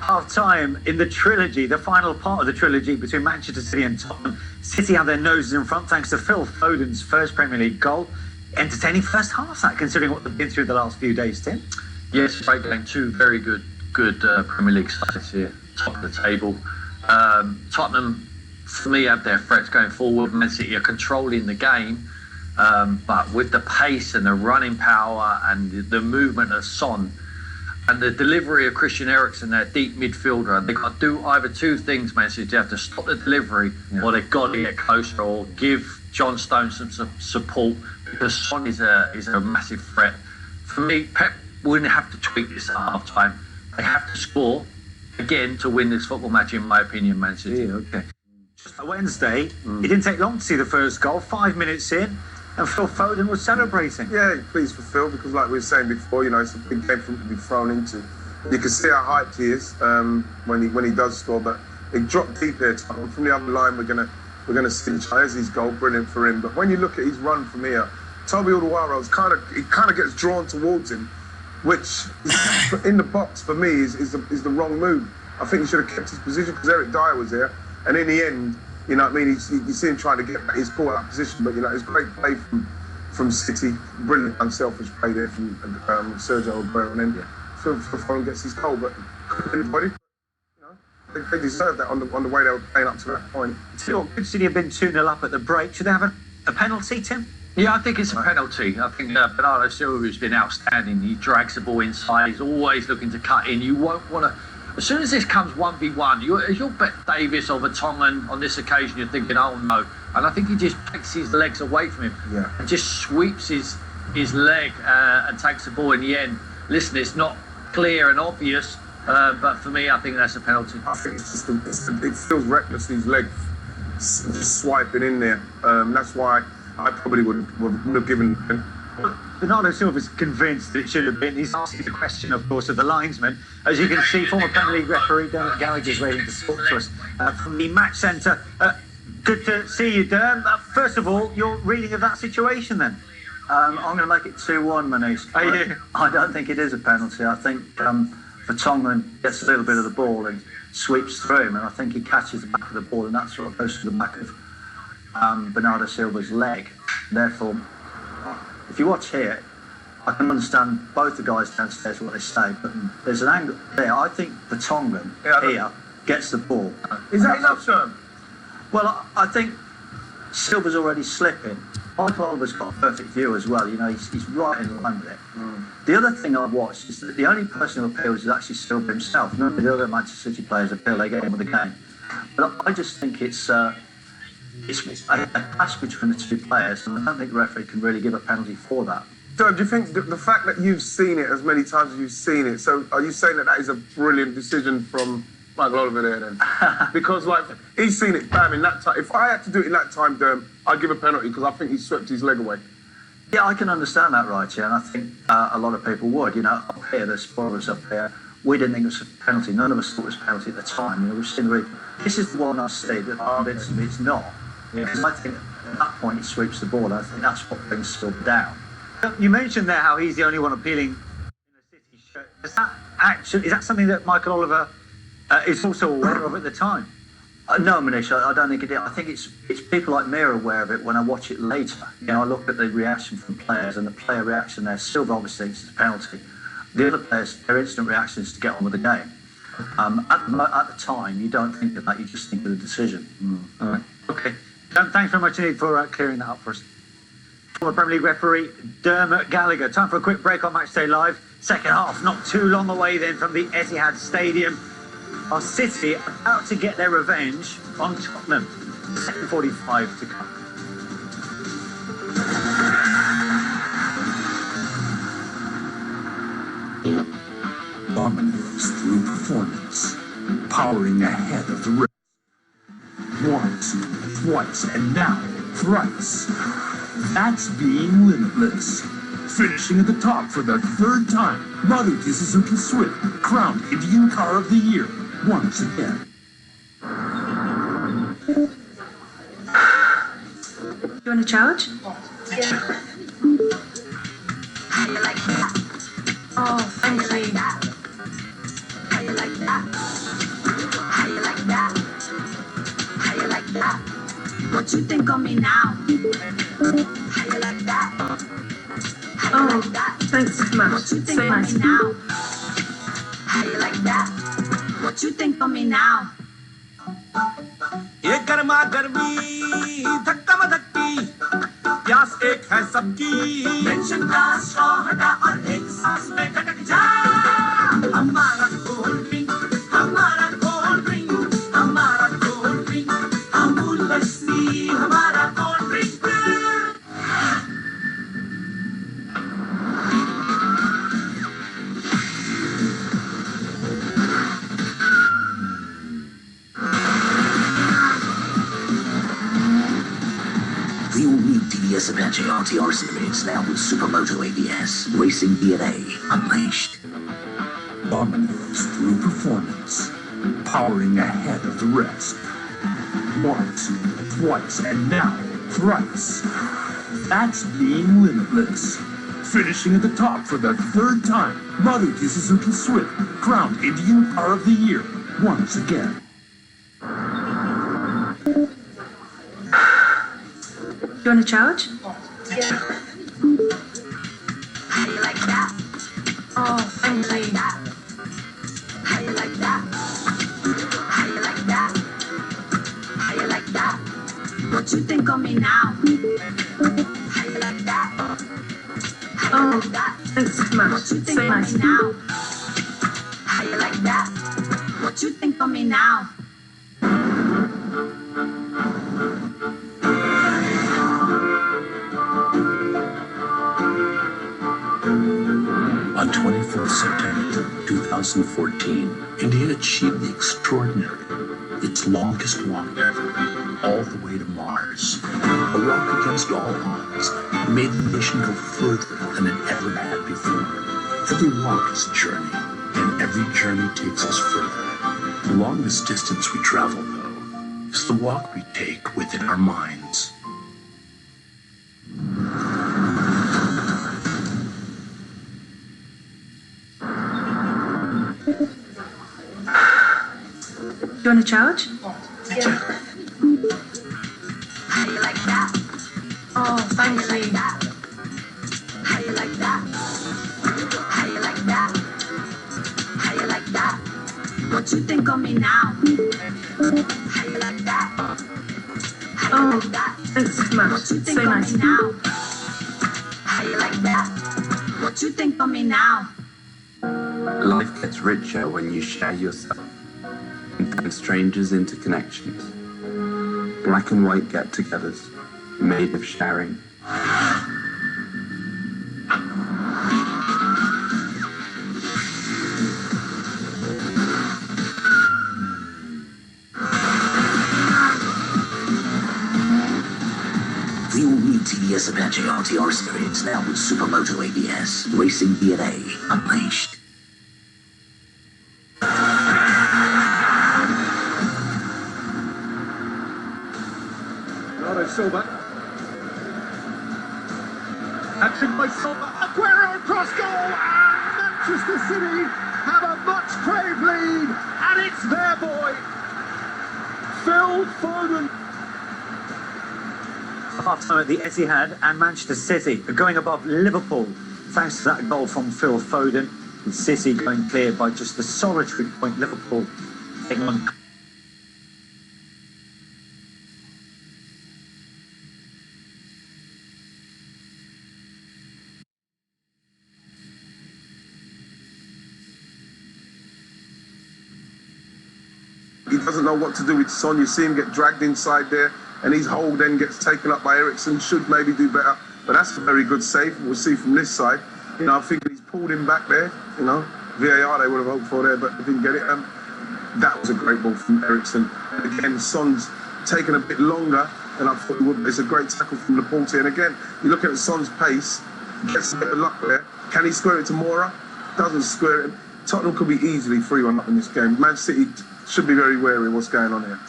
Half time in the trilogy, the final part of the trilogy between Manchester City and Tottenham. City have their noses in front thanks to Phil Foden's first Premier League goal. Entertaining first half, that considering what they've been through the last few days, Tim. Yes, great game. Two very good Premier League sides here, top of the table. Tottenham, for me, have their threats going forward. Man City are controlling the game, but with the pace and the running power and the movement of Son and the delivery of Christian Eriksen, their deep midfielder, they've got to do either two things, Man City. They have to stop the delivery, or they've got to get closer, or give John Stones some support, because Son is a massive threat. For me, Pep wouldn't have to tweak this at half time. They have to score again to win this football match, in my opinion, Man City. Yeah, okay. Wednesday, it didn't take long to see the first goal, 5 minutes in, and Phil Foden was celebrating. Yeah, pleased for Phil, because like we were saying before, you know, it's a big game for him to be thrown into. You can see how hyped he is when he does score, but it dropped deep here. From the other line, we're gonna see Chaezi's goal, brilliant for him. But when you look at his run from here, Toby Alderweireld's kind of gets drawn towards him, which in the box for me is the wrong move. I think he should have kept his position because Eric Dyer was there, and in the end, you know what I mean, you see him trying to get his caught out position, but you know, it's great play from City, brilliant unselfish play there from Sergio Aguero, and then Phil Foden gets his goal, but anybody, you know, they deserve that on the way they were playing up to that point. Good City have been 2-0 up at the break. Should they have a penalty, Tim? Yeah, I think it's a penalty. I think Bernardo Silva has been outstanding. He drags the ball inside. He's always looking to cut in. You won't want to... As soon as this comes 1v1, you'll bet Davis or Vertonghen on this occasion, you're thinking, oh no. And I think he just takes his legs away from him and just sweeps his leg and takes the ball in the end. Listen, it's not clear and obvious, but for me, I think that's a penalty. I think it's just it feels reckless, his leg just swiping in there. That's why I probably would have given him. Bernardo Silva's convinced that it should have been. He's asking the question, of course, of the linesman. As you can see, former Premier League referee Dermot Gallagher is waiting to talk to us from the match centre. Good to see you, Derm. First of all, your reading of that situation, then? I'm going to make it 2-1, Manish. I don't think it is a penalty. I think Vertonghen gets a little bit of the ball and sweeps through him, and I think he catches the back of the ball, and that sort of goes to the back of Bernardo Silva's leg. Therefore, if you watch here, I can understand both the guys downstairs what they say, but there's an angle there. I think Vertonghen here gets the ball. Is that enough, Sean? Well, I think Silva's already slipping. Michael Oliver's got a perfect view as well. You know, he's right in line with it. The other thing I've watched is that the only person who appeals is actually Silva himself. None of the other Manchester City players appeal. They get in with the game. But I just think it's a clash between the two players, and I don't think the referee can really give a penalty for that. So do you think the fact that you've seen it as many times as you've seen it, so are you saying that is a brilliant decision from Michael Oliver there then? Because like he's seen it bam in that time. If I had to do it in that time, Derm, I'd give a penalty because I think he swept his leg away. Yeah, I can understand that, right? Yeah, and I think a lot of people would. You know, up here, there's four of us up here. We didn't think it was a penalty. None of us thought it was a penalty at the time. You know, we've seen the replay. This is the one I see that convinced me it's not. Because I think at that point he sweeps the ball. I think that's what brings Silva down. You mentioned there how he's the only one appealing in the City shirt. Is that something that Michael Oliver is also aware of at the time? No, Manish, I don't think it is. I think it's people like me are aware of it when I watch it later. You know, I look at the reaction from players, and the player reaction there. Silva obviously thinks it's a penalty. The other players, their instant reaction is to get on with the game. At the time, you don't think of that. You just think of the decision. All right. Okay. Thanks very much indeed for clearing that up for us. Former Premier League referee Dermot Gallagher. Time for a quick break on Matchday Live. Second half, not too long away then from the Etihad Stadium. Our City about to get their revenge on Tottenham. Second 45 to come. Dominant. moves through performance, powering ahead of the rest. Once, twice, and now thrice. That's being limitless. Finishing at the top for the third time, Maruti Suzuki Swift, crowned Indian Car of the Year once again. You want to charge? Yeah. How you like that? Oh, thanks, How you like that? How you like that? How you like that? How you like that? What you think of me now? How you like that? How you like that? Thanks so much. What you think So of nice. me now? How you like that? What you think of me now? ये गर्मा गर्मी धक्का मधक्की प्यास एक है सबकी tension का straw हटा और एक सांस में खटक जा हमारा कोल्ड ड्रिंक हमारा कोल्ड ड्रिंक हमारा कोल्ड ड्रिंक अमूल लस्सी हमारा cold drink The all-new TVS Apache RTR series now with Supermoto ABS, Racing DNA unleashed. Dominates through performance, powering ahead of the rest. Once, twice, and now thrice. That's being limitless. Finishing at the top for the third time, Maruti Suzuki Swift, crowned Indian Car of the Year once again. You want to charge? Yeah. How you like that? Oh, thanks, How you like that? How you like that? How you like that? How you like that? What you think of me now? How you like that? How you like that? Thanks so much. What you think So of nice. me now? How you like that? What you think of me now? On 24th September 2014, India achieved the extraordinary, its longest walk ever, all the way to Mars. A walk against all odds made the nation go further than it ever had before. Every walk is a journey, and every journey takes us further. The longest distance we travel, though, is the walk we take within our minds. You want to charge? Yeah. How you like that? Oh, thanks, How you like that? How you like that? How you like that? How you like that? What you think of me now? How you like that? How you like that? Thanks so much. What you think So of nice. me now? How you like that? What you think of me now? Life gets richer when you share yourself and turn strangers into connections. Black and white get-togethers made of sharing. The all-new TVS Apache RTR series now with Supermoto ABS, Racing DNA unleashed. Silva. Action by Silva. Aguero across goal, and Manchester City have a much-craved lead, and it's their boy, Phil Foden. Half-time at the Etihad, and Manchester City are going above Liverpool thanks to that goal from Phil Foden, with City going clear by just the solitary point. Liverpool taking on. He doesn't know what to do with Son. You see him get dragged inside there, and his hole then gets taken up by Ericsson. Should maybe do better, but that's a very good save. We'll see from this side. You know, I think he's pulled him back there. You know, VAR they would have hoped for there, but they didn't get it. That was a great ball from Eriksson. Again, Son's taken a bit longer than I thought he would. It's a great tackle from Laporte. And again, you're looking at Son's pace, gets a bit of luck there. Can he square it to Mora? Doesn't square it. Tottenham could be easily 3-1 up in this game. Man City should be very wary of what's going on here.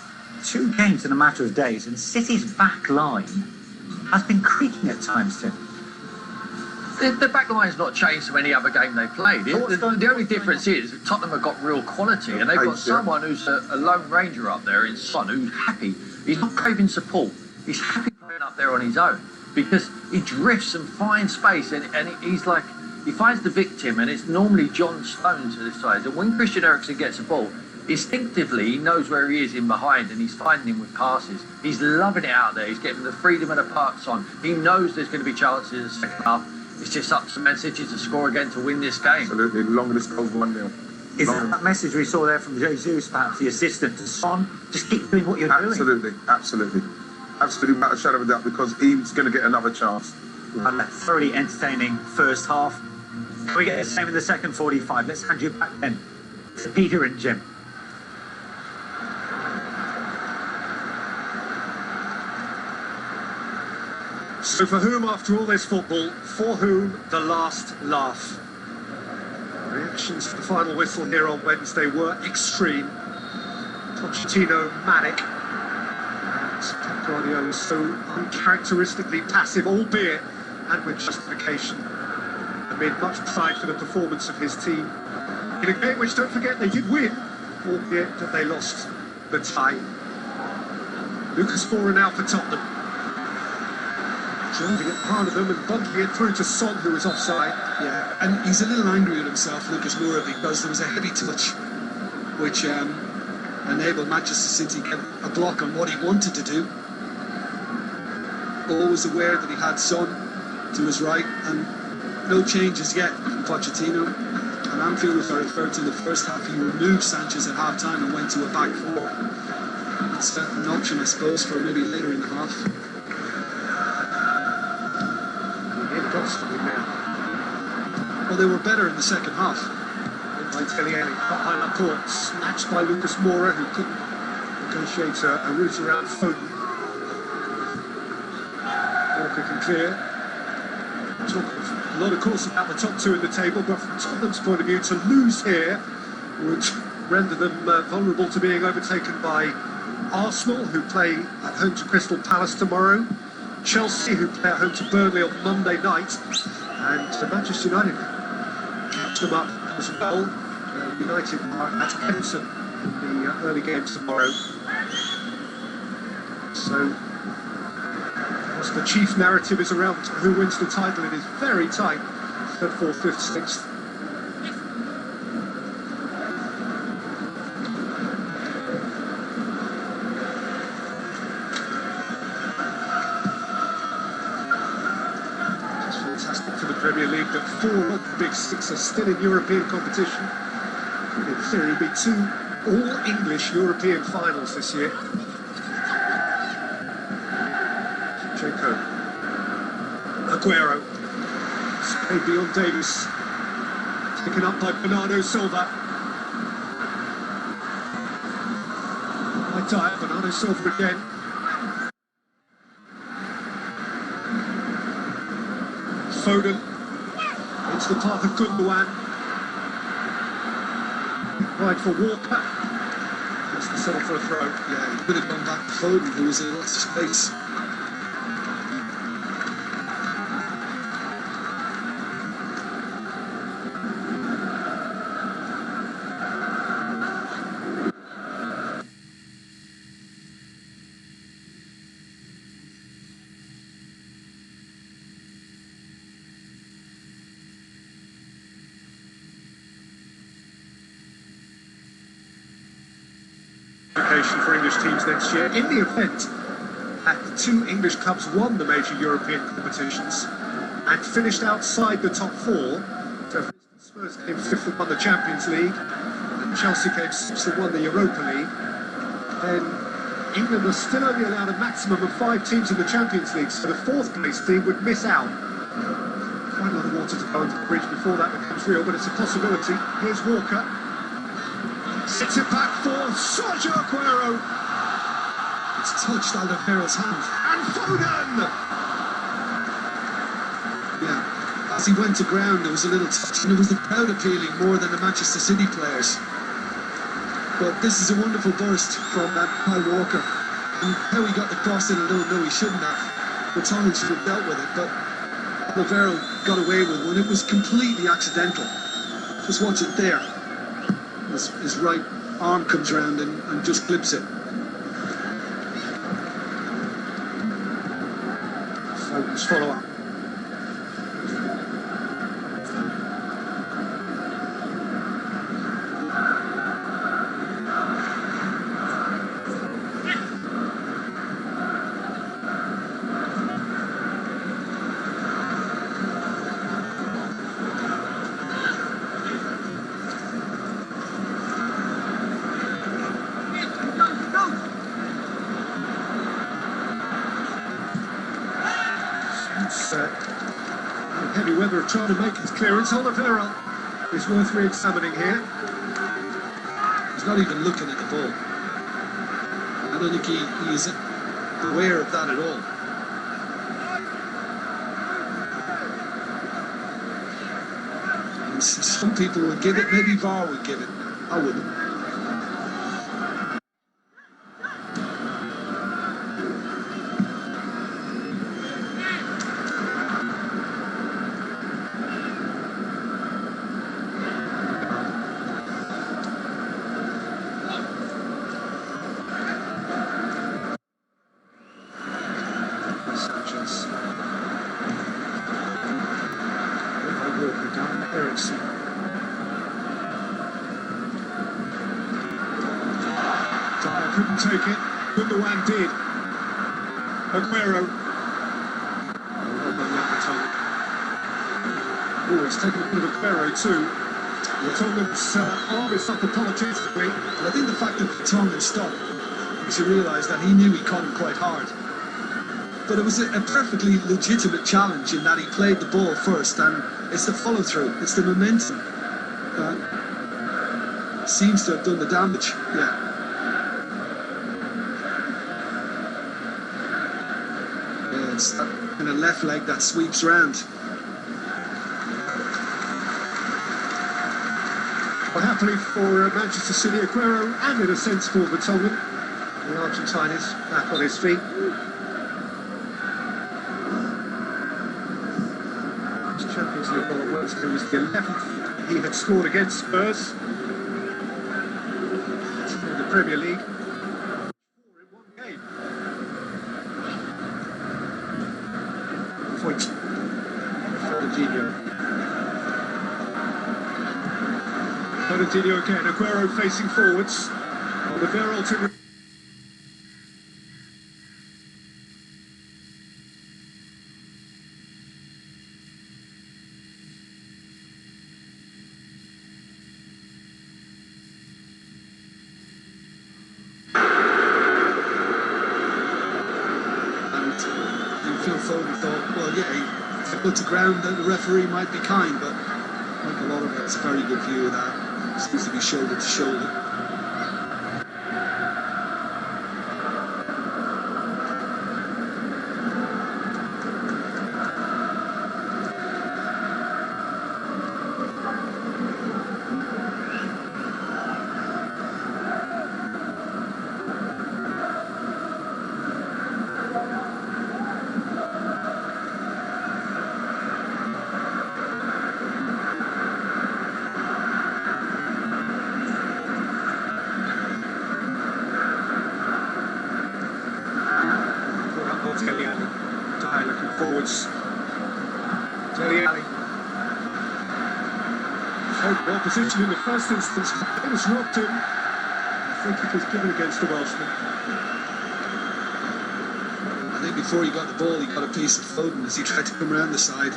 2 games in a matter of days, and City's back line has been creaking at times, Tim. The back line's not changed from any other game they played. The only difference is that Tottenham have got real quality, and they've got someone who's a lone ranger up there in Son, who's happy. He's not craving support. He's happy playing up there on his own because he drifts and finds space, and he's like, he finds the victim, and it's normally John Stones to this side. And when Christian Eriksen gets a ball, instinctively he knows where he is in behind, and he's finding him with passes. He's loving it out there. He's getting the freedom of the parks on. He knows there's going to be chances in the second half. It's just up to Man City to score again to win this game. Absolutely. Longer this goes 1-0. Is that message we saw there from Jesus, perhaps the assistant to Son? Just keep doing what you're doing. Absolutely. Absolutely, without a shadow of a doubt, because he's going to get another chance. And a thoroughly entertaining first half. Can we get the same in the second 45? Let's hand you back then to Peter and Jim. So for whom, after all this football, for whom the last laugh? Reactions to the final whistle here on Wednesday were extreme. Pochettino manic. And Guardiola so uncharacteristically passive, albeit and with justification. Amid much pride for the performance of his team. In a game which, don't forget, they did win, albeit that they lost the tie. Lucas Moura now for Tottenham. Driving it hard of them and bunking it through to Son, who was offside. Yeah, and he's a little angry at himself, Lucas Moura, because there was a heavy touch which enabled Manchester City to get a block on what he wanted to do. Always aware that he had Son to his right, and no changes yet from Pochettino. And Anfield, as I referred to in the first half, he removed Sanchez at half-time and went to a back four. It's an option, I suppose, for maybe later in the half. Well, they were better in the second half. Behind the court, snatched by Lucas Moura, who couldn't negotiate a route around Foden. Walker can clear. Talk a lot, of course, about the top two in the table, but from Tottenham's point of view, to lose here would render them vulnerable to being overtaken by Arsenal, who play at home to Crystal Palace tomorrow, Chelsea, who play at home to Burnley on Monday night, and Manchester United catch them up as well. United are at Everton in the early game tomorrow. So, whilst the chief narrative is around who wins the title, it is very tight. 3rd, 4th, 5th, 6th. Premier League that 4 of the big 6 are still in European competition. Could in theory be 2 all-English European finals this year. Zinchenko. Aguero. Sprayed beyond Davis. Taken up by Bernardo Silva. High time, Bernardo Silva again. Foden. It's the path of Gundogan. Right for Walker. That's the settle for a throw. Yeah, he could have gone back to Foden, who was in lots of space. For English teams next year. In the event that the 2 English clubs won the major European competitions and finished outside the top 4, so for instance Spurs came 5th and won the Champions League and Chelsea came 6th and won the Europa League, then England are still only allowed a maximum of 5 teams in the Champions League, so the 4th place team would miss out. Quite a lot of wanted to go under the bridge before that becomes real, but it's a possibility. Here's Walker. Sits it back for Sergio Aguero. It's touched Alderweireld's hand. And Foden! Yeah, as he went to ground, there was a little touch, and it was the crowd appealing more than the Manchester City players. But this is a wonderful burst from Kyle Walker. And how he got the cross in, I don't know, he shouldn't have. Vertonghen should have dealt with it, but Alderweireld got away with one. It was completely accidental. Just watch it there. His right arm comes round and just clips it. Foden's follow-up. Heavy weather trying to make his clearance. Alderweireld is worth re-examining here. He's not even looking at the ball. I don't think he is aware of that at all. And some people would give it, maybe VAR would give it. I wouldn't. Couldn't take it. Gundogan did. Aguero. Oh, he's taken a bit of Aguero too. Vertonghen's arm is up apologetically. And I think the fact that Vertonghen stopped makes you realise that he knew he caught him quite hard. But it was a perfectly legitimate challenge in that he played the ball first, and it's the follow-through, it's the momentum that seems to have done the damage. Yeah. It's that kind of left leg that sweeps round. Well, happily for Manchester City, Aguero, and in a sense for Vertonghen, the Argentine is back on his feet. His Champions League goal was the 11th he had scored against Spurs in the Premier League. 4 in one game. Fernandinho again, Aguero facing forwards. Alderweireld to... And Phil Foden thought, well, yeah, if he put to ground, then the referee might be kind, but like a lot of it, it's a very good view of that. It seems to be shoulder to shoulder. Looking forwards. Dele Alli. Well positioned in the first instance. It was knocked in. I think it was given against the Welshman. I think before he got the ball, he got a piece of Foden as he tried to come around the side.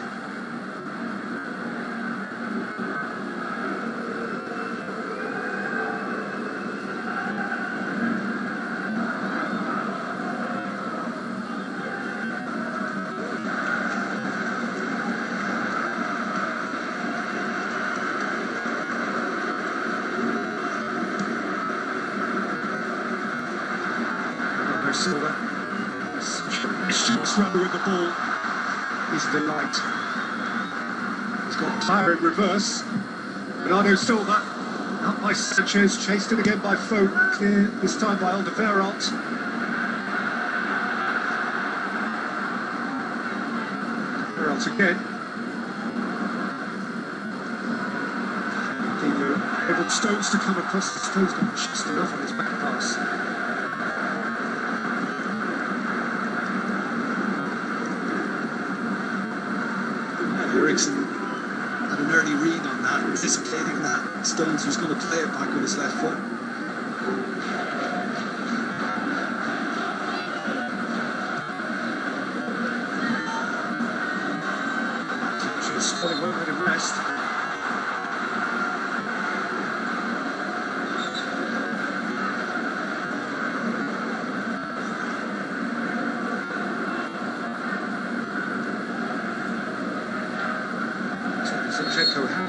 Shoots runner with the ball. He's a delight. He's got Tyre in reverse. Bernardo Silva, up by Sanchez, chased in again by Foden, clear this time by Alderweireld. Alderweireld again. Able Stones to come across, the Stones got just enough on his back pass. Ericsson had an early read on that, anticipating that Stones was going to play it back with his left foot. Scotty won't let him rest.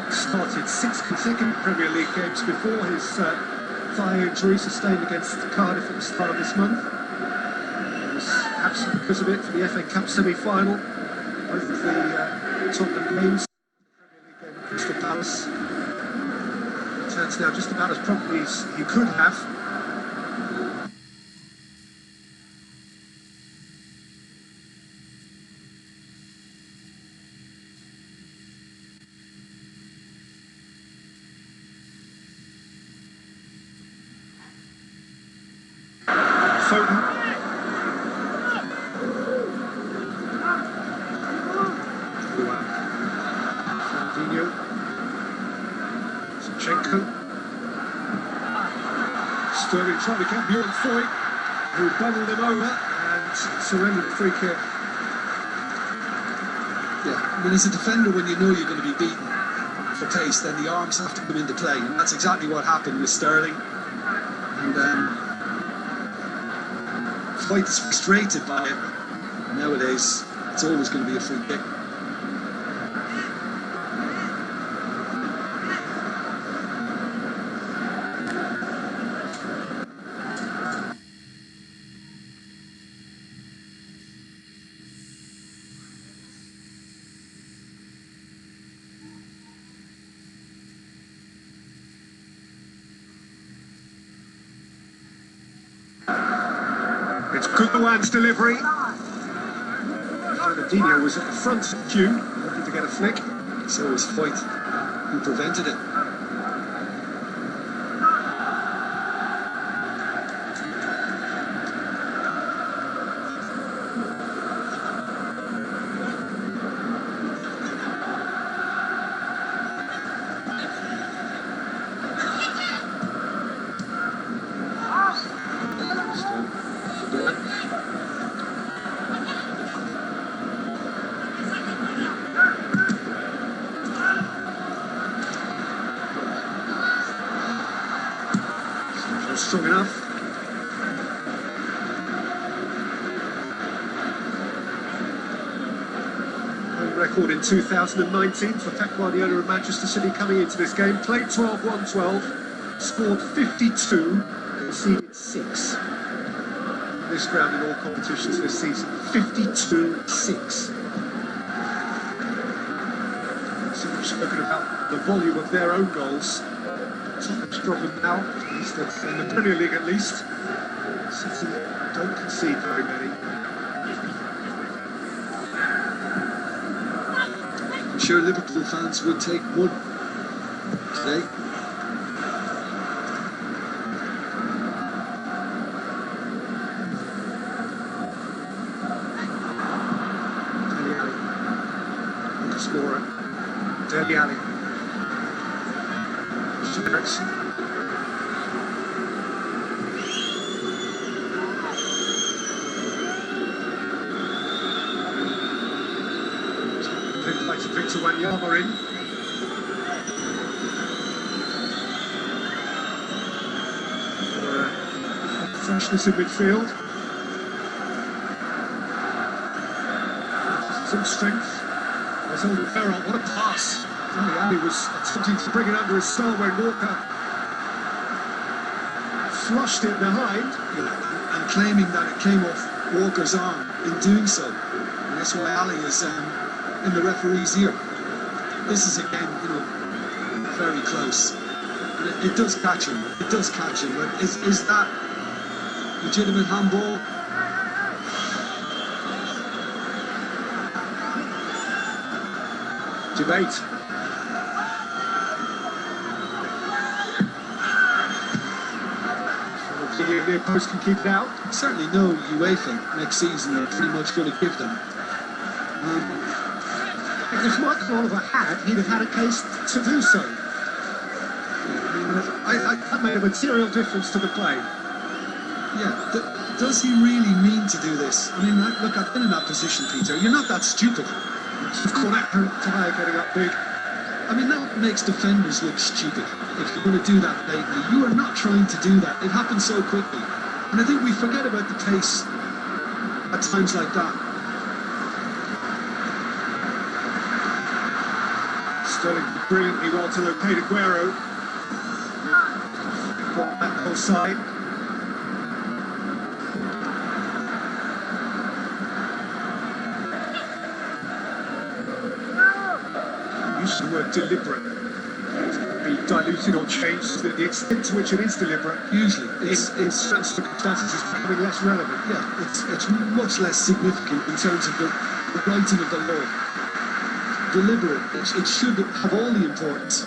Started 6 consecutive Premier League games before his thigh injury sustained against Cardiff at the start of this month. He was absent because of it for the FA Cup semi-final, both of the Tottenham games, the Premier League game at Crystal Palace. It turns now just about as promptly as he could have. Foden. Fernandinho. Zinchenko. Sterling trying to get Bjorn Foyt, who bundled him over and surrendered the free kick. Yeah, I mean, as a defender, when you know you're going to be beaten for pace, then the arms have to come into play, and that's exactly what happened with Sterling. And Foyt is frustrated by it. Nowadays, it's always going to be a free kick. It's Gundogan's delivery. Fernandinho was at the front of the queue, looking to get a flick. So was Foyt, who prevented it. Strong enough. Home record in 2019 for Pep Guardiola of Manchester City coming into this game. Played 12-1-12, scored 52, conceded 6. This ground in all competitions this season, 52-6. So we've spoken about the volume of their own goals. Tottenham struggling now, at least in the Premier League at least. City don't concede very many. I'm sure Liverpool fans would take one today. Dele Alli. Ericsson. Victor Wanyama in. Freshness in midfield. Some strength. There's Alderweireld, what a pass. Daniel Levi was attempting to bring it under his style when Walker flushed it behind and claiming that it came off Walker's arm in doing so. And that's why Ali is in the referee's ear. This is again, very close. It does catch him. It does catch him. But is that legitimate handball? Debate. The post can keep it out. Certainly no UEFA next season are pretty much going to give them. If Michael Oliver had, he'd have had a case to do so. That made a material difference to the play. Yeah, does he really mean to do this? I mean, look, I've been in that position, Peter. You're not that stupid. You've caught out Tire getting up big. I mean, that makes defenders look stupid if you're going to do that lately. You are not trying to do that. It happens so quickly. And I think we forget about the pace at times like that. Sterling brilliantly well to locate Aguero. Got that whole side. Use the word deliberate. Be diluted or changed. The extent to which it is deliberate, usually, in certain circumstances, is becoming less relevant. Yeah, it's much less significant in terms of the writing of the law. Deliberate, it should have all the importance.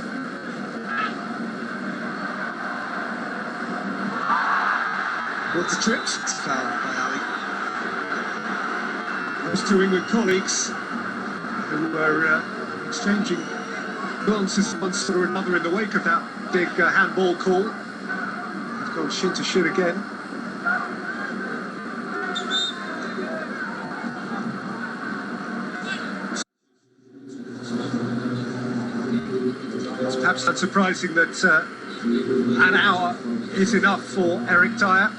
What's the trips? It's foul by Ali. Those two England colleagues who were exchanging glances one or another in the wake of that big handball call. They've gone shin to shin again. It's perhaps not surprising that an hour is enough for Eric Dyer.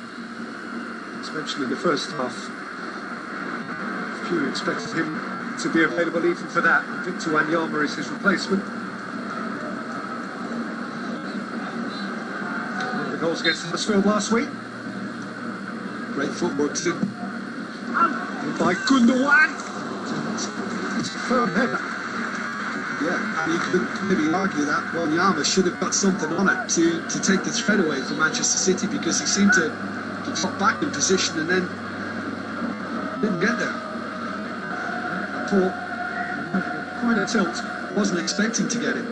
As mentioned in the first half, few expected him to be available even for that. Victor Wanyama is his replacement. One of the goals against Huddersfield last week. Great footwork too. By Gundogan. It's a firm header. Yeah, and you could maybe argue that Wanyama should have got something on it to take the threat away from Manchester City, because he seemed to drop back in position and then didn't get there. Quite a tilt. Wasn't expecting to get it.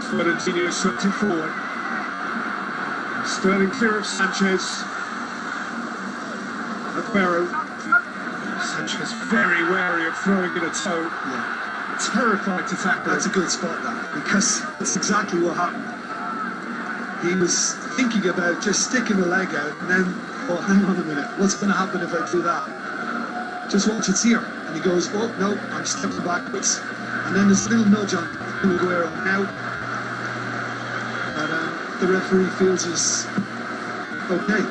Fernandinho swept it forward. Sterling clear of Sanchez. Aguero. Sanchez very wary of throwing in a toe. Yeah. Terrified to tackle. That's a good spot, that, because that's exactly what happened. He was thinking about just sticking a leg out and then, oh, hang on a minute, what's going to happen if I do that? Just watch, it's here. And he goes, oh, no, I'm stepping backwards. And then there's a little nudge on Aguero now. The referee feels is okay.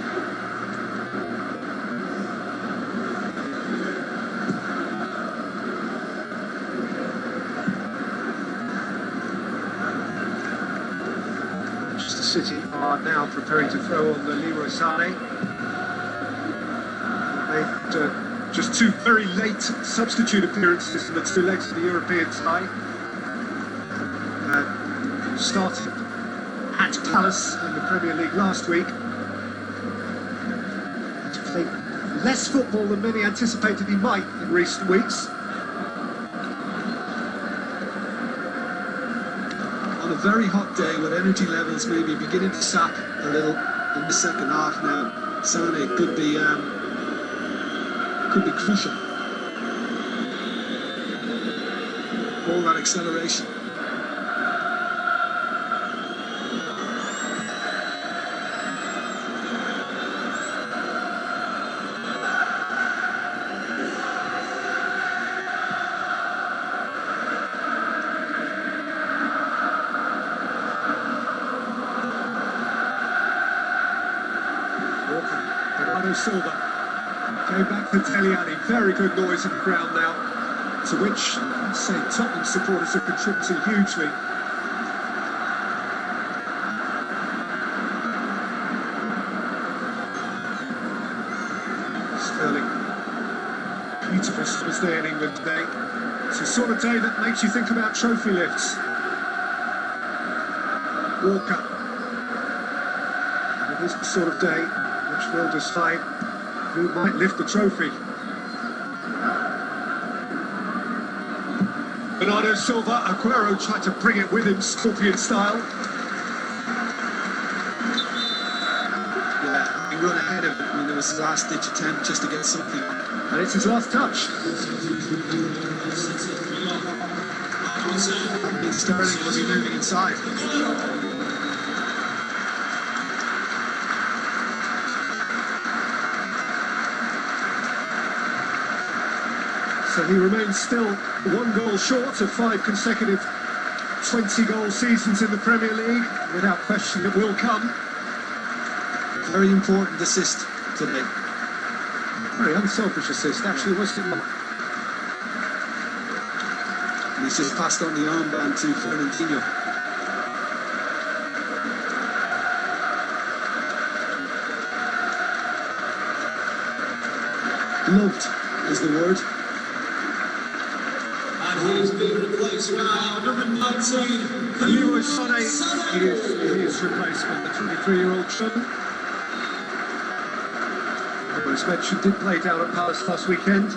Manchester City are now preparing to throw on the Leroy Sané. They've just two very late substitute appearances in the two legs of the European tie. Started at Palace in the Premier League last week. He's played less football than many anticipated he might in recent weeks. On a very hot day with energy levels maybe beginning to sap a little in the second half now, Sané could be crucial. All that acceleration. Bernardo Silva came back for Dele Alli. Very good noise in the ground now, to which, I'd say, Tottenham supporters are contributing hugely. Sterling. Beautiful summer's day in England today. It's the sort of day that makes you think about trophy lifts. Walker. And it is the sort of day which will decide who might lift the trophy. Bernardo Silva, Aguero tried to bring it with him, Scorpion style. Yeah, he run ahead of it. I mean, there was his last-ditch attempt just to get something. And it's his last touch. Sterling was he moving inside. So he remains still 1 goal short of 5 consecutive 20-goal seasons in the Premier League. Without question, it will come. Very important assist today. Very unselfish assist, actually, wasn't it? And he's just passed on the armband to Fernandinho. Loved is the word. And he's been replaced by number 19. And Leroy Sané is his replacement, the 23-year-old German. As mentioned, did play down at Palace last weekend.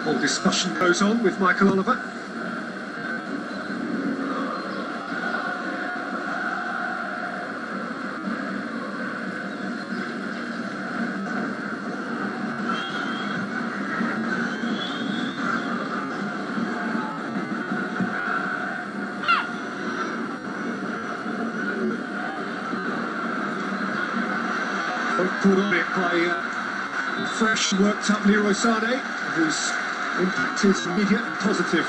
All discussion goes on with Michael Oliver. Put on it by fresh, worked-up Leroy Sané, whose impact is immediate and positive.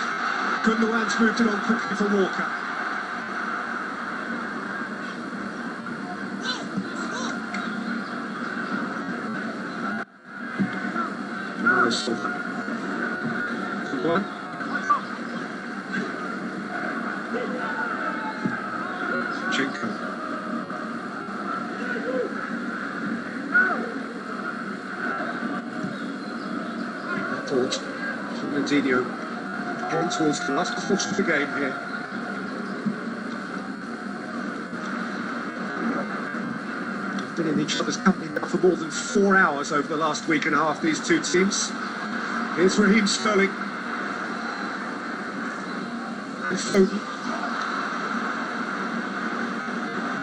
Gundogan's moved it on quickly for Walker. Nice. Good one. Chinko. Fernandinho going towards the last quarter of the game here. They've been in each other's company now for more than 4 hours over the last week and a half, these two teams. Here's Raheem Sterling. And Foden.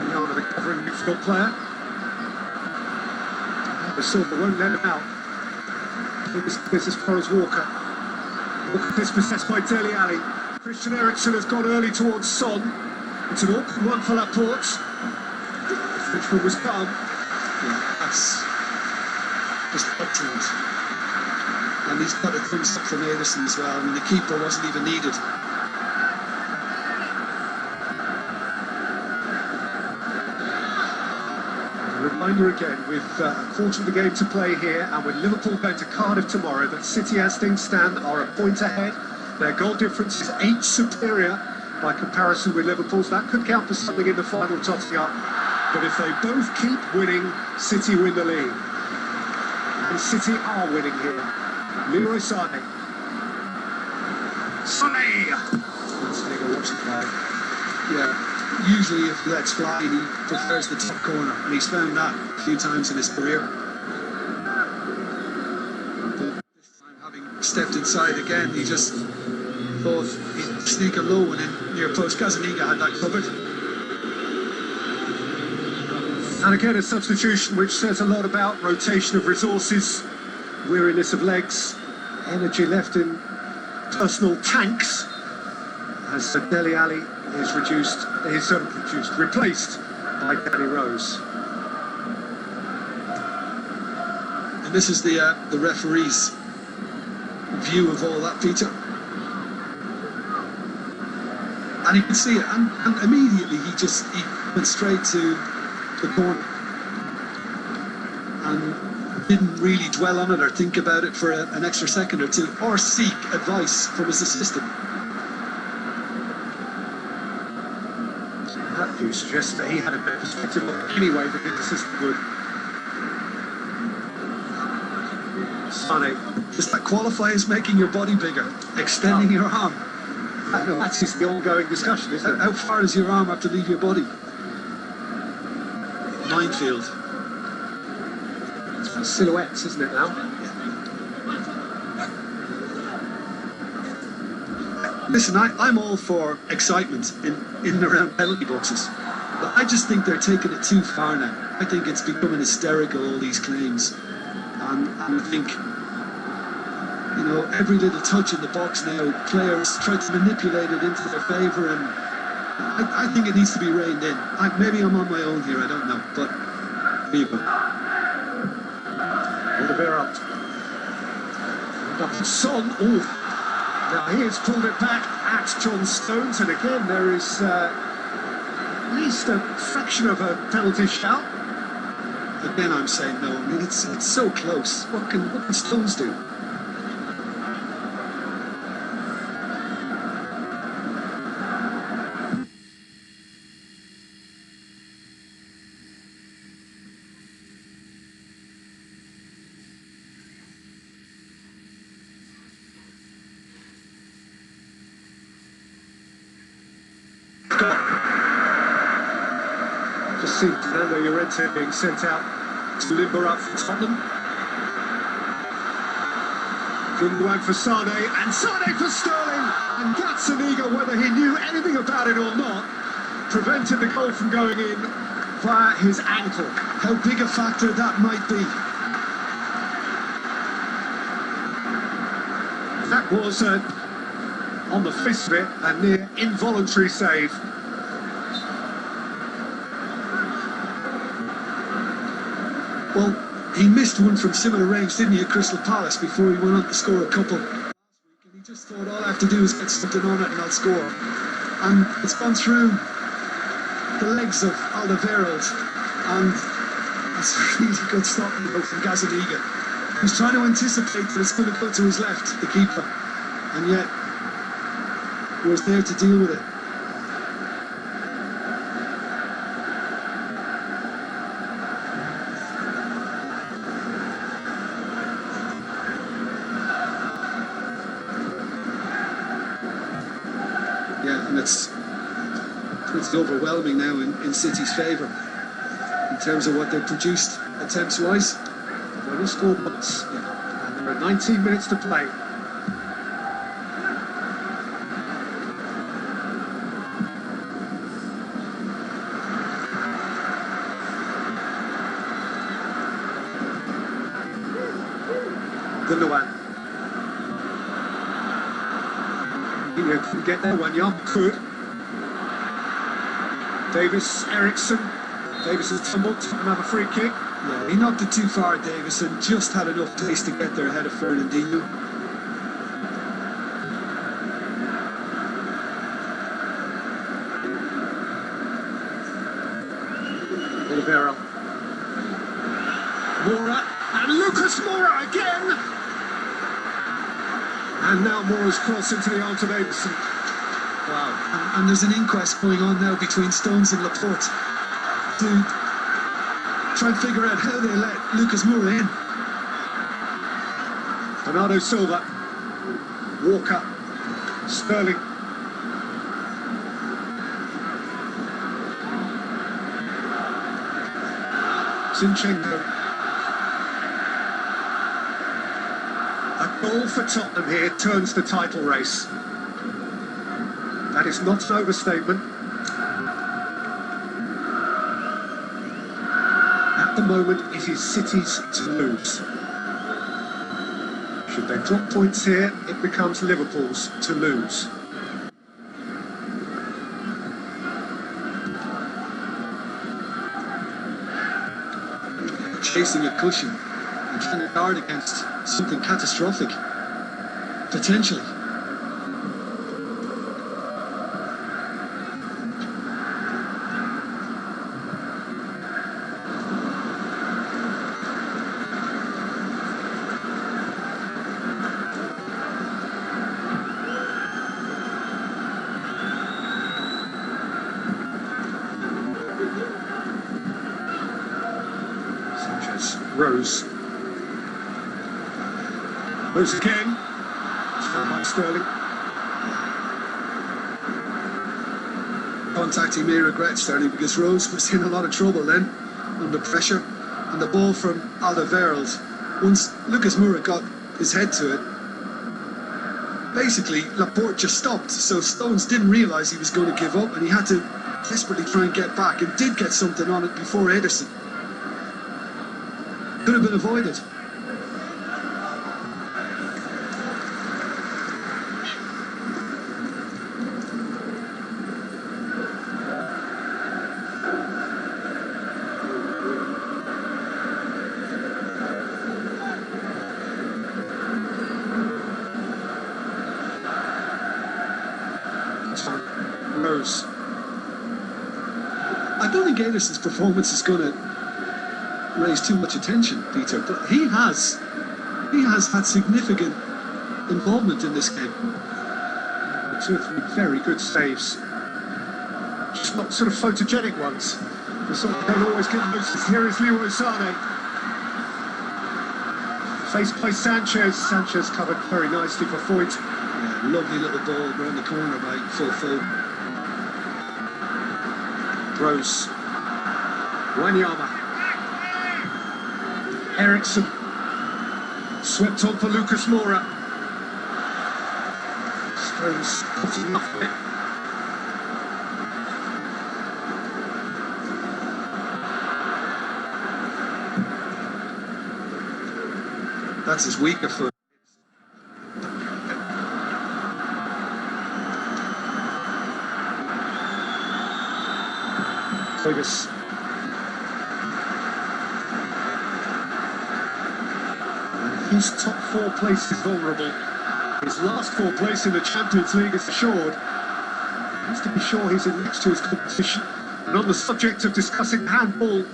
Yana, the covering midfield player. The Silva won't let him out. This as far as Walker. Walker dispossessed by Dele Alli. Christian Eriksen has gone early towards Son. It's an awkward one for Laporte. The Frenchman was calm. Yeah, that's just excellent. And he's got a clean stop from Ederson as well. I mean, the keeper wasn't even needed. Reminder again, with a quarter of the game to play here, and with Liverpool going to Cardiff tomorrow, that City, as things stand, are a point ahead. Their goal difference is 8 superior by comparison with Liverpool's. That could count for something in the final totting up. But if they both keep winning, City win the league. And City are winning here. Leroy Sané. Sané! Let's take a watch the play. Yeah. Usually if he lets fly, he prefers the top corner, and he's found that a few times in his career. But this time, having stepped inside again, he just thought he'd sneak a low one in near post. Gazaniga had that covered. And again, a substitution which says a lot about rotation of resources, weariness of legs, energy left in personal tanks, as Dele Alli is replaced by Danny Rose. And this is the referee's view of all that, Peter. And you can see it, and immediately he went straight to the corner and didn't really dwell on it or think about it for an extra second or two, or seek advice from his assistant. That view suggests that he had a bit of perspective on it anyway than his assistant would. Sane. Does that qualify as making your body bigger? Extending your arm? That is the ongoing discussion, isn't it? How far does your arm have to leave your body? Minefield. It's about silhouettes, isn't it now? Listen, I'm all for excitement in and around penalty boxes, but I just think they're taking it too far now. I think it's becoming hysterical, all these claims, and I think, you know, every little touch in the box now, players try to manipulate it into their favour, and I think it needs to be reined in. Maybe I'm on my own here, I don't know, but here you go. Oliveira. And Son, now he has pulled it back at John Stones, and again there is at least a fraction of a penalty shout. Again, I'm saying no. I mean, it's so close. What can Stones do? Just see Fernando Llorente being sent out to limber up for Tottenham. Gundogan for Sane, and Sane for Sterling, and Gazzaniga, whether he knew anything about it or not, prevented the goal from going in via his ankle. How big a factor that might be. That was, on the face of it, a near involuntary save. Well, he missed one from similar range, didn't he, at Crystal Palace before he went on to score a couple last week, and he just thought all I have to do is get something on it and I'll score. And it's gone through the legs of Alderweireld, and that's a really good stop from Gazzaniga. He's trying to anticipate that it's going to go to his left, the keeper, and yet was there to deal with it. Yeah, and it's overwhelming now in City's favour in terms of what they've produced attempts-wise. They've only scored once, and there are 19 minutes to play. Gundogan. He couldn't get there when Young could. Davis, Eriksson. Davis has tumbled, Tottenham have a free kick. Yeah, he knocked it too far, Davis, and just had enough pace to get there ahead of Fernandinho. Oliveira. Moura, and Lucas Moura again! And now Moura's cross into the arms of Davison. Wow. And there's an inquest going on now between Stones and Laporte to try and figure out how they let Lucas Moura in. Bernardo Silva. Walker. Sterling. Zinchenko. A goal for Tottenham here turns the title race. That is not an overstatement. At the moment, it is City's to lose. Should they drop points here, it becomes Liverpool's to lose. Chasing a cushion and trying to guard against something catastrophic, potentially. Rose. Rose again. Found by Sterling. Contact he may regret, Sterling, because Rose was in a lot of trouble then, under pressure. And the ball from Alderweireld, once Lucas Moura got his head to it, basically Laporte just stopped. So Stones didn't realise he was going to give up, and he had to desperately try and get back, and did get something on it before Ederson. Could have been avoided. Rose. I don't think Ederson's performance is going to raise too much attention, Peter, but he has had significant involvement in this game. 2 or 3 very good saves. Just not sort of photogenic ones. The sort of don't always get noticed. Here is Leroy Sané. Faced by Sanchez. Sanchez covered very nicely for Foyt. Yeah, lovely little ball around the corner by Fulfo. Rose. Wanyama. Eriksson. Swept on for Lucas Moura. Stones putting off it. That's his weaker foot. Fergus. His top 4 place is vulnerable. His last 4 place in the Champions League is assured. He has to be sure he's in next to his competition. And on the subject of discussing handball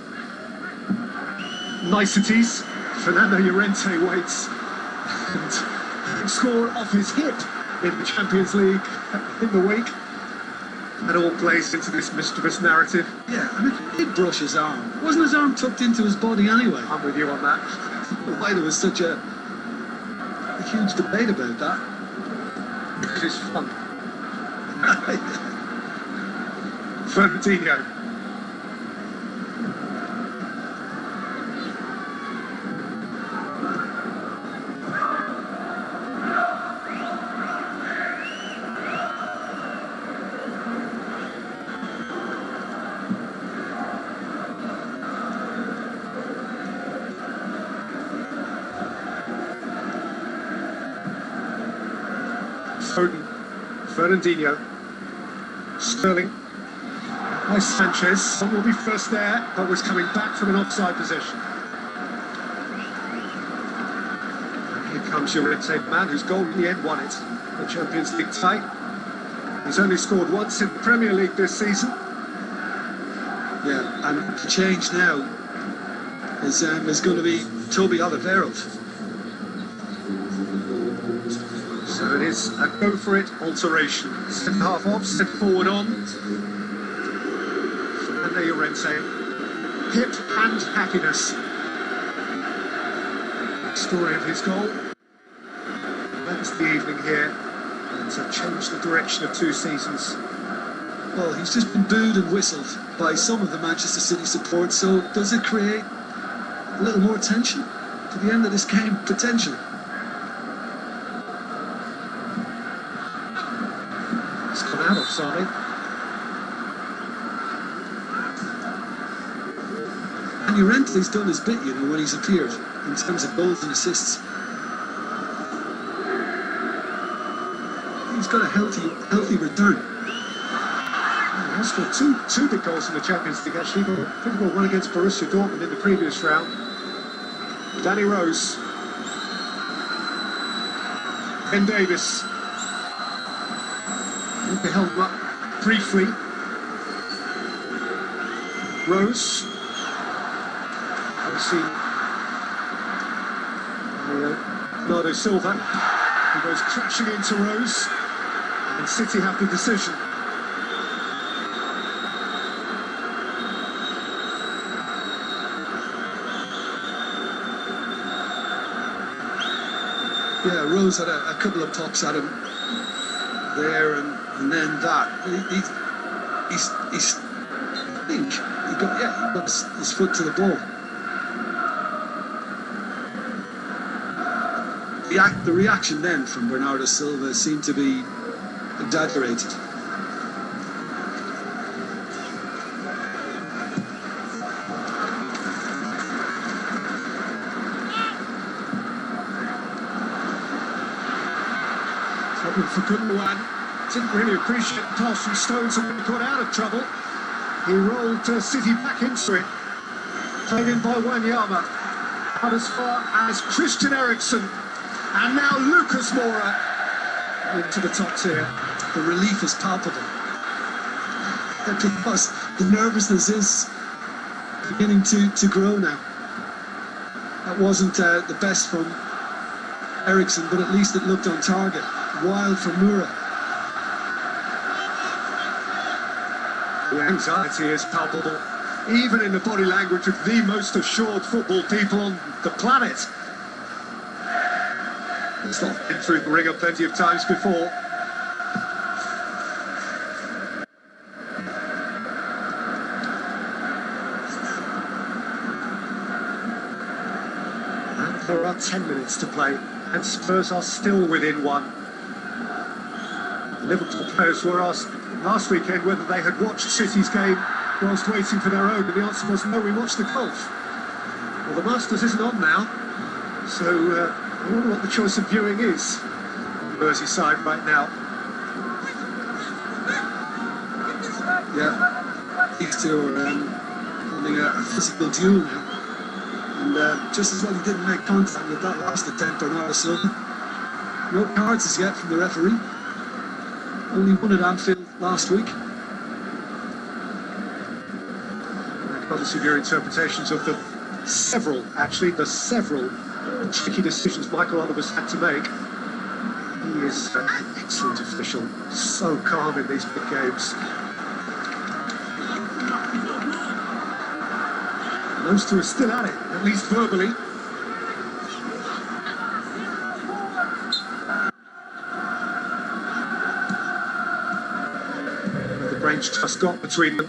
niceties, Fernando Llorente waits and score off his hip in the Champions League in the week. That all plays into this mischievous narrative. Yeah, I mean, he did brush his arm. Wasn't his arm tucked into his body anyway? I'm with you on that. Why there was such a huge debate about that? It's fun. Fernandinho. Fernandinho. Sterling. By Sanchez. Some will be first there, but was coming back from an offside position. And here comes Llorente, man whose goal in the end won it. The Champions League tie. He's only scored once in the Premier League this season. Yeah, and the change now is going to be Toby Alderweireld. So it is a go for it alteration. Centre half off, centre forward on. Fernando Llorente. Hip and happiness. Story of his goal. That's the evening here. And to change the direction of 2 seasons. Well, he's just been booed and whistled by some of the Manchester City support, so does it create a little more tension to the end of this game, potentially? It's come out of Sané. And Llorente's done his bit, you know, when he's appeared, in terms of goals and assists. He's got a healthy return. He scored two big goals in the Champions League, actually. Got a critical one against Borussia Dortmund in the previous round. Danny Rose. Ben Davis. They held him up briefly. Rose. We see Bernardo Silva, who goes crashing into Rose. And City have the decision. Yeah, Rose had a couple of pops at him there, and then that. He's I think he got his foot to the ball. The reaction then from Bernardo Silva seemed to be exaggerated. For Gundogan, didn't really appreciate the pass from Stones and got out of trouble. He rolled City back into it. Played in by Wanyama. Out as far as Christian Eriksen. And now Lucas Moura into the top tier. The relief is palpable. Because the nervousness is beginning to grow now. That wasn't the best from Eriksen, but at least it looked on target. Wild for Moura. The anxiety is palpable, even in the body language of the most assured football people on the planet. It's not been through the ringer plenty of times before. And there are 10 minutes to play, and Spurs are still within one. Liverpool players were asked last weekend whether they had watched City's game whilst waiting for their own, and the answer was no, we watched the golf. Well, the Masters isn't on now, so I wonder what the choice of viewing is on Merseyside right now. Yeah, these two are holding a physical duel now. And just as well he didn't make contact with that last attempt, Bernardo Silva. No cards as yet from the referee. Only one at Anfield last week. Obviously, your interpretations of the several tricky decisions Michael Oliver's had to make. He is an excellent official, so calm in these big games. And those two are still at it, at least verbally. The brains just got between them.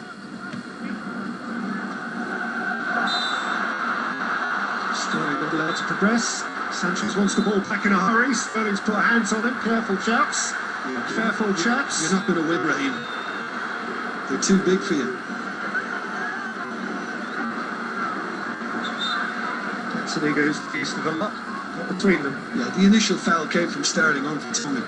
Allowed to progress. Sanchez wants the ball back in a hurry. Sterling's put hands on him. Careful, chaps. Careful, chaps. You're not going to win, Raheem. They're too big for you. Gazzaniga's east of the lot. Got between them. Yeah, the initial foul came from Sterling on for Tommy.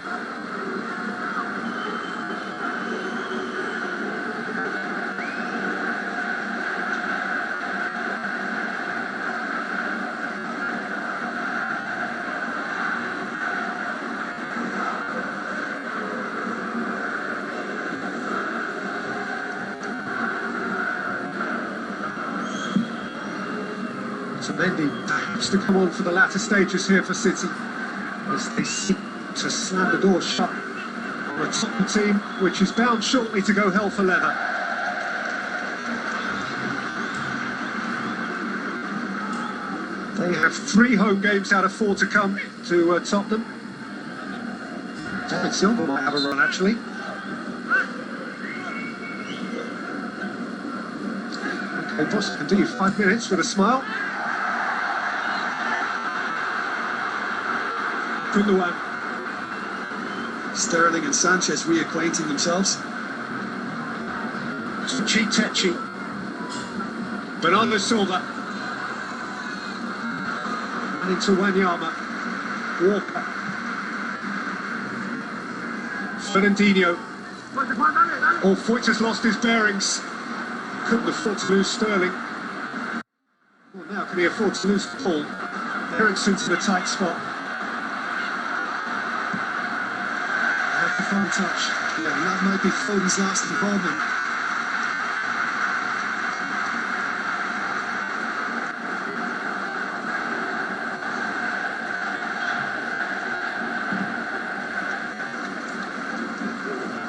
Mendy perhaps to come on for the latter stages here for City as they seek to slam the door shut on a Tottenham team which is bound shortly to go hell for leather. They have 3 home games out of 4 to come to Tottenham. David Silva might have a run actually. Okay, boss can do you 5 minutes with a smile. Gundogan. Sterling and Sanchez reacquainting themselves. Techi. Bernardo Silva. And into Wanyama. Walker. Fernandinho. Oh, Foyt has lost his bearings. Couldn't afford to lose Sterling. Well, now can he afford to lose the ball? Eriksen's in a tight spot. Fun touch. Yeah, and that might be Foden's last involvement.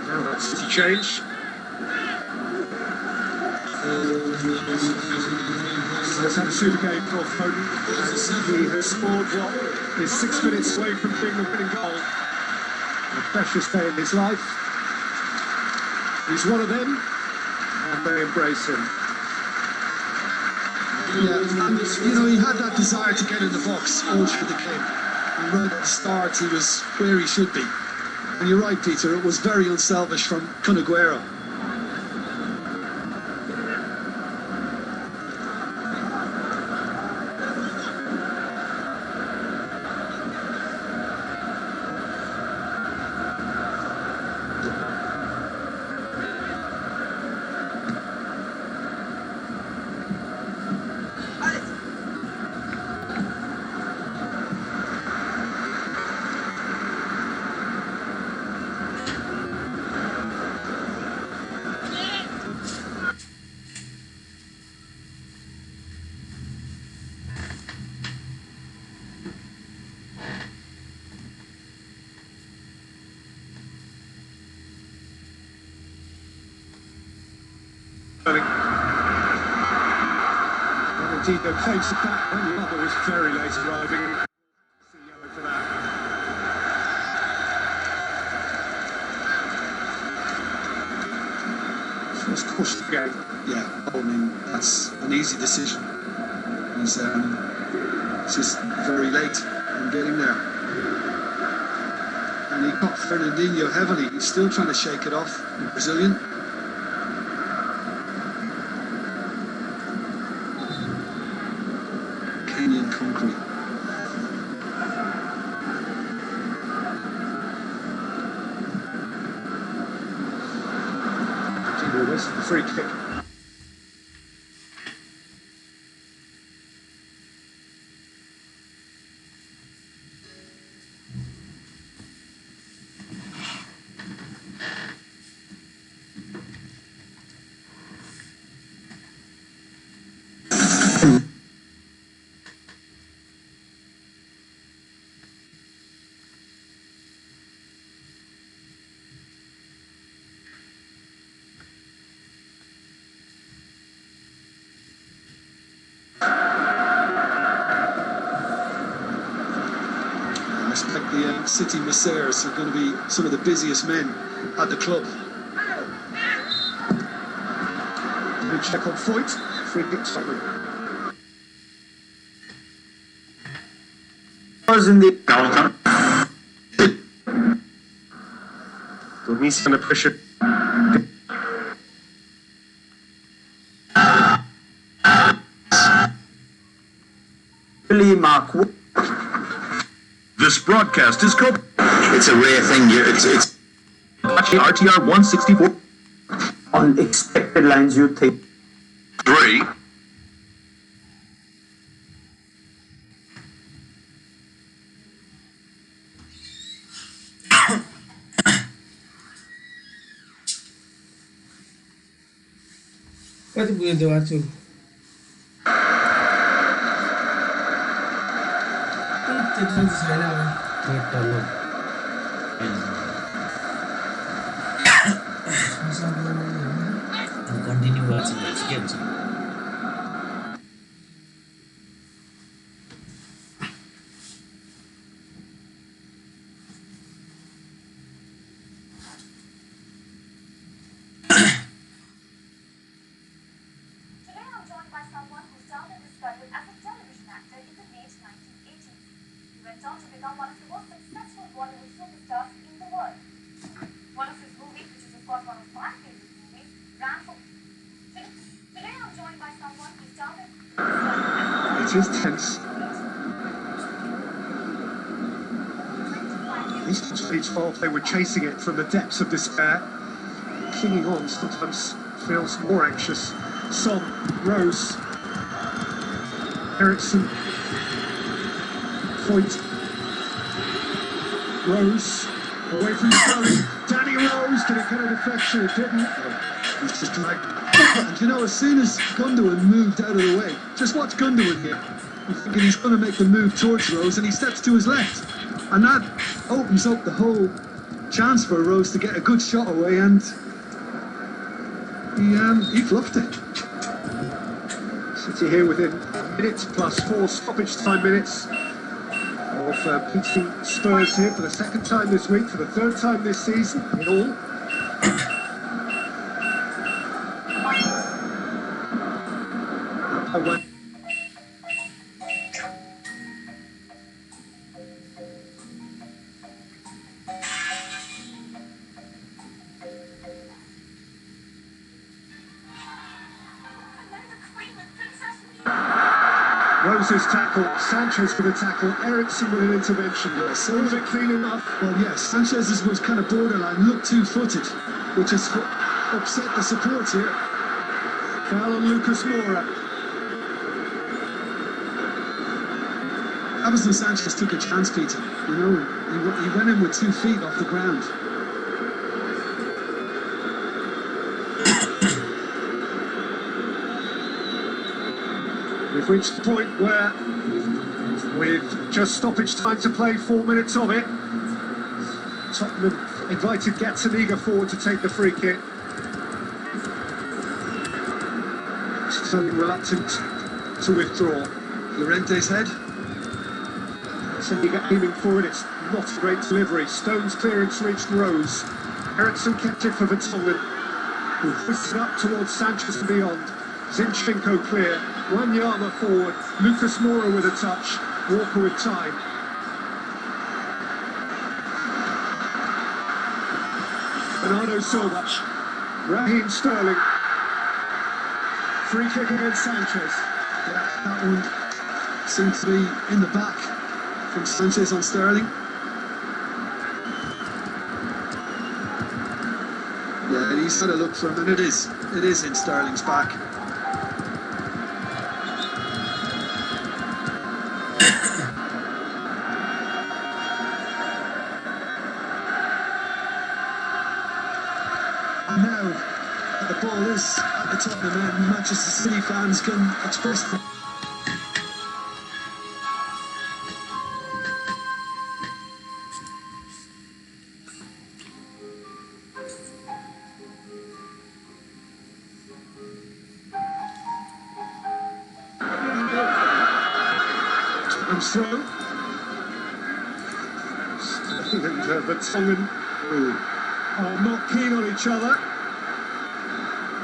Now that's City change. Let's have a super game for Foden. He has scored what is 6 minutes away from being the winning goal. A precious day in his life. He's one of them, and they embrace him. Yeah, and you know, he had that desire to get in the box all through the game. And right at the start, he was where he should be. And you're right, Peter, it was very unselfish from Kun Aguero. And indeed, the pace of that when the other was very late arriving. See yellow for that. First push the game. Yeah, I mean, that's an easy decision. He's just very late in getting there. And he got Fernandinho heavily. He's still trying to shake it off, the Brazilian. Kenyan concrete. This is the free kick. The City Masseurs are going to be some of the busiest men at the club. Good check on Foyt. Free kick Tottenham. In the so he's under pressure. This broadcast is called. It's a rare thing. It's RTR 164. Unexpected lines you take. 3. Kati boleh jawab tu. Itu saya lah. Kita lah. Continue watching this game. It is tense. These each half they were chasing it from the depths of despair. Clinging on sometimes feels more anxious. Son, Rose, Ericsson, Foyt, Rose, away from the goal. Danny Rose, did it get a deflection? It didn't. He's just dragged. And you know, as soon as Gundogan moved out of the way, just watch Gundogan here. You're thinking he's going to make the move towards Rose, and he steps to his left. And that opens up the whole chance for Rose to get a good shot away, and he fluffed it. opportunity here within a minute plus 4 stoppage time minutes of beating Spurs here for the second time this week, for the third time this season in all. Rose's tackle, Sanchez with a tackle, Ericsson with an intervention. Yes, was it clean enough? Well, yes, Sanchez's was kind of borderline, looked two-footed, which has upset the support here. Foul on Lucas Moura. Davison Sanchez took a chance, Peter. You know, he went in with 2 feet off the ground. We've reached the point where, with just stoppage time to play, 4 minutes of it, Tottenham invited Gazzaniga forward to take the free kick. Something reluctant to withdraw. Llorente's head. Gazzaniga aiming for it, it's not a great delivery. Stone's clearance reached Rose. Ericsson kept it for Vertonghen, who hoisted up towards Sanchez and beyond. Zinchenko clear, Wanyama forward, Lucas Moura with a touch, Walker with time. Bernardo Silva, Raheem Sterling, free kick against Sanchez. Yeah, that one seems to be in the back from Sanchez on Sterling. Yeah, he's had a look for him, and it is in Sterling's back. Now, the ball is at the Tottenham end. Manchester City fans can express them. Tottenham's throw. Sterling and Vertonghen are not keen on each other.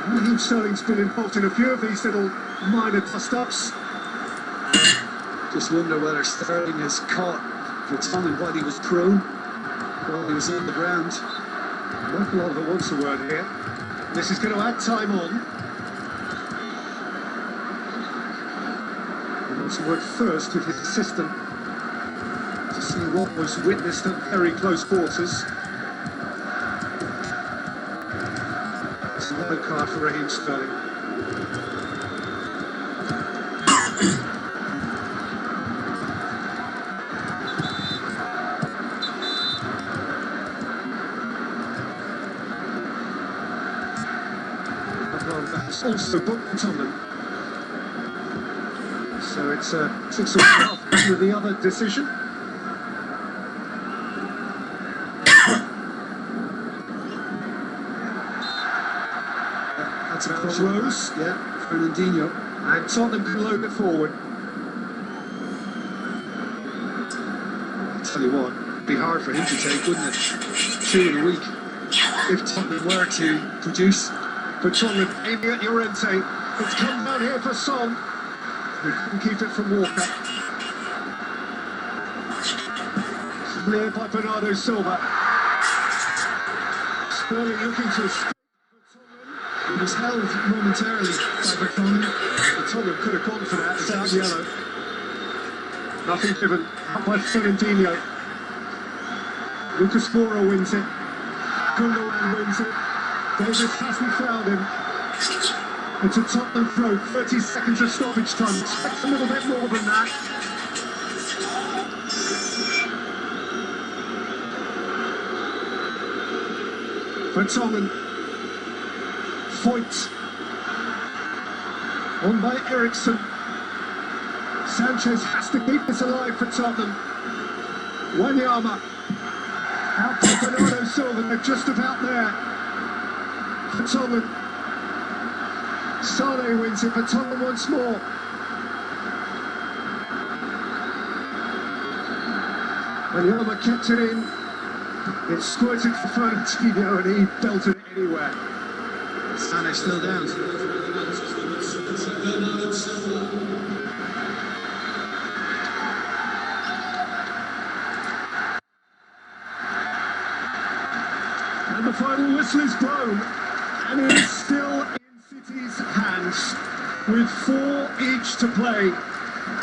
Raheem Sterling's been involved in a few of these little minor dust-ups. Just wonder whether Sterling has caught Vertonghen while he was prone, while he was on the ground. Michael Oliver wants a word here. This is going to add time on. He wants a word first with his assistant to see what was witnessed at very close quarters. It's a yellow card for Raheem Sterling. Also booked Tottenham. So it's 6.5 with the other decision. That's about Rose, yeah, Fernandinho. And Tottenham can load it forward. I'll tell you what, it'd be hard for him to take, wouldn't it? 2 in a week. If Tottenham were to produce. Vertonghen aiming at Llorente. It's come down here for Son. He couldn't keep it from Walker. Cleared by Bernardo Silva. Sterling looking to escape. He was held momentarily by Vertonghen. Vertonghen could have gone for that. It's out yellow. Nothing given. Up by Fernandinho. Lucas Moura wins it. Gundogan wins it. Davis hasn't found him. It's a Tottenham throw, 30 seconds of stoppage time. Expect a little bit more than that. Vertonghen. Foyt. On by Ericsson. Sanchez has to keep this alive for Tottenham. Wanyama. Out to Bernardo Silva, they're just about there. Vertonghen. Sane wins it, Vertonghen once more. And Yoma kept it in. It squirted for Fernandinho and he belted it anywhere. Sané still down. And the final whistle is blown, and it is still in City's hands, with 4 each to play.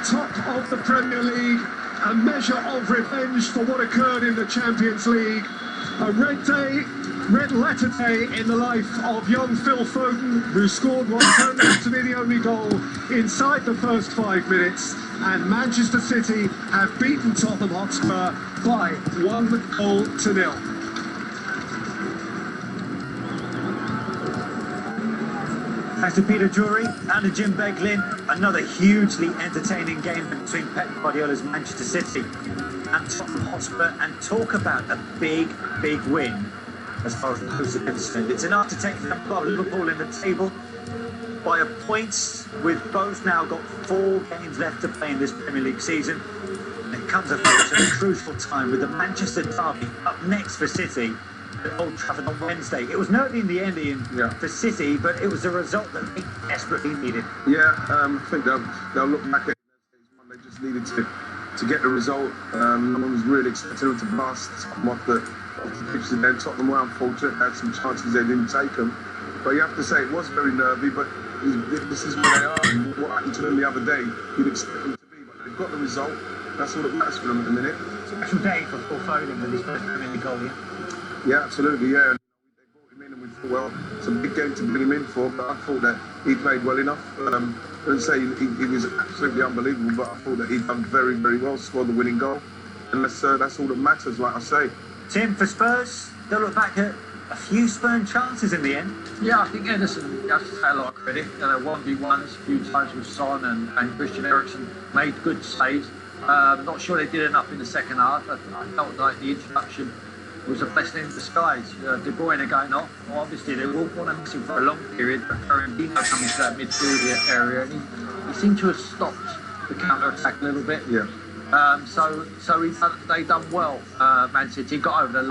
Top of the Premier League, a measure of revenge for what occurred in the Champions League. A red letter day in the life of young Phil Foden, who scored what turned out to be the only goal inside the first 5 minutes. And Manchester City have beaten Tottenham Hotspur by 1-0. Thanks to Peter Drury and to Jim Beglin. Another hugely entertaining game between Pep Guardiola's Manchester City and Tottenham Hotspur. And talk about a big win as far as the Blues are concerned. It's enough to take them above Liverpool in the table by a point, with both now got 4 games left to play in this Premier League season. And it comes, of course, at a crucial time with the Manchester derby up next for City at Old Trafford on Wednesday. It was nervy in the end, Ian, for City, but it was a result that they desperately needed. Yeah, I think they'll look back at it. They just needed to get the result. No one was really expecting them to blast Tottenham off the pitch, and then Tottenham were unfortunate. They had some chances, they didn't take them. But you have to say it was very nervy, but this is where they are. And what happened to them the other day, you'd expect them to be. But they've got the result. That's all that matters for them at the minute. Special day for Phil Foden with his first Premier League goal, yeah? Yeah, absolutely, yeah. And they brought him in and we thought, well, it's a big game to bring him in for, but I thought that he played well enough. I don't say he was absolutely unbelievable, but I thought that he'd done very, very well, scored the winning goal. And that's all that matters, like I say. Tim, for Spurs, they'll look back at a few spurned chances in the end. Yeah, I think Ederson has to take a lot of credit. 1v1s a few times with Son and Christian Eriksen made good saves. Not sure they did enough in the second half. I felt like the introduction was a blessing in disguise. De Bruyne going off. Well, obviously, they won't want to miss him for a long period, but Fernandinho coming to that midfield area, and he seemed to have stopped the counter-attack a little bit. Yeah. So they done well. Man City got over the line.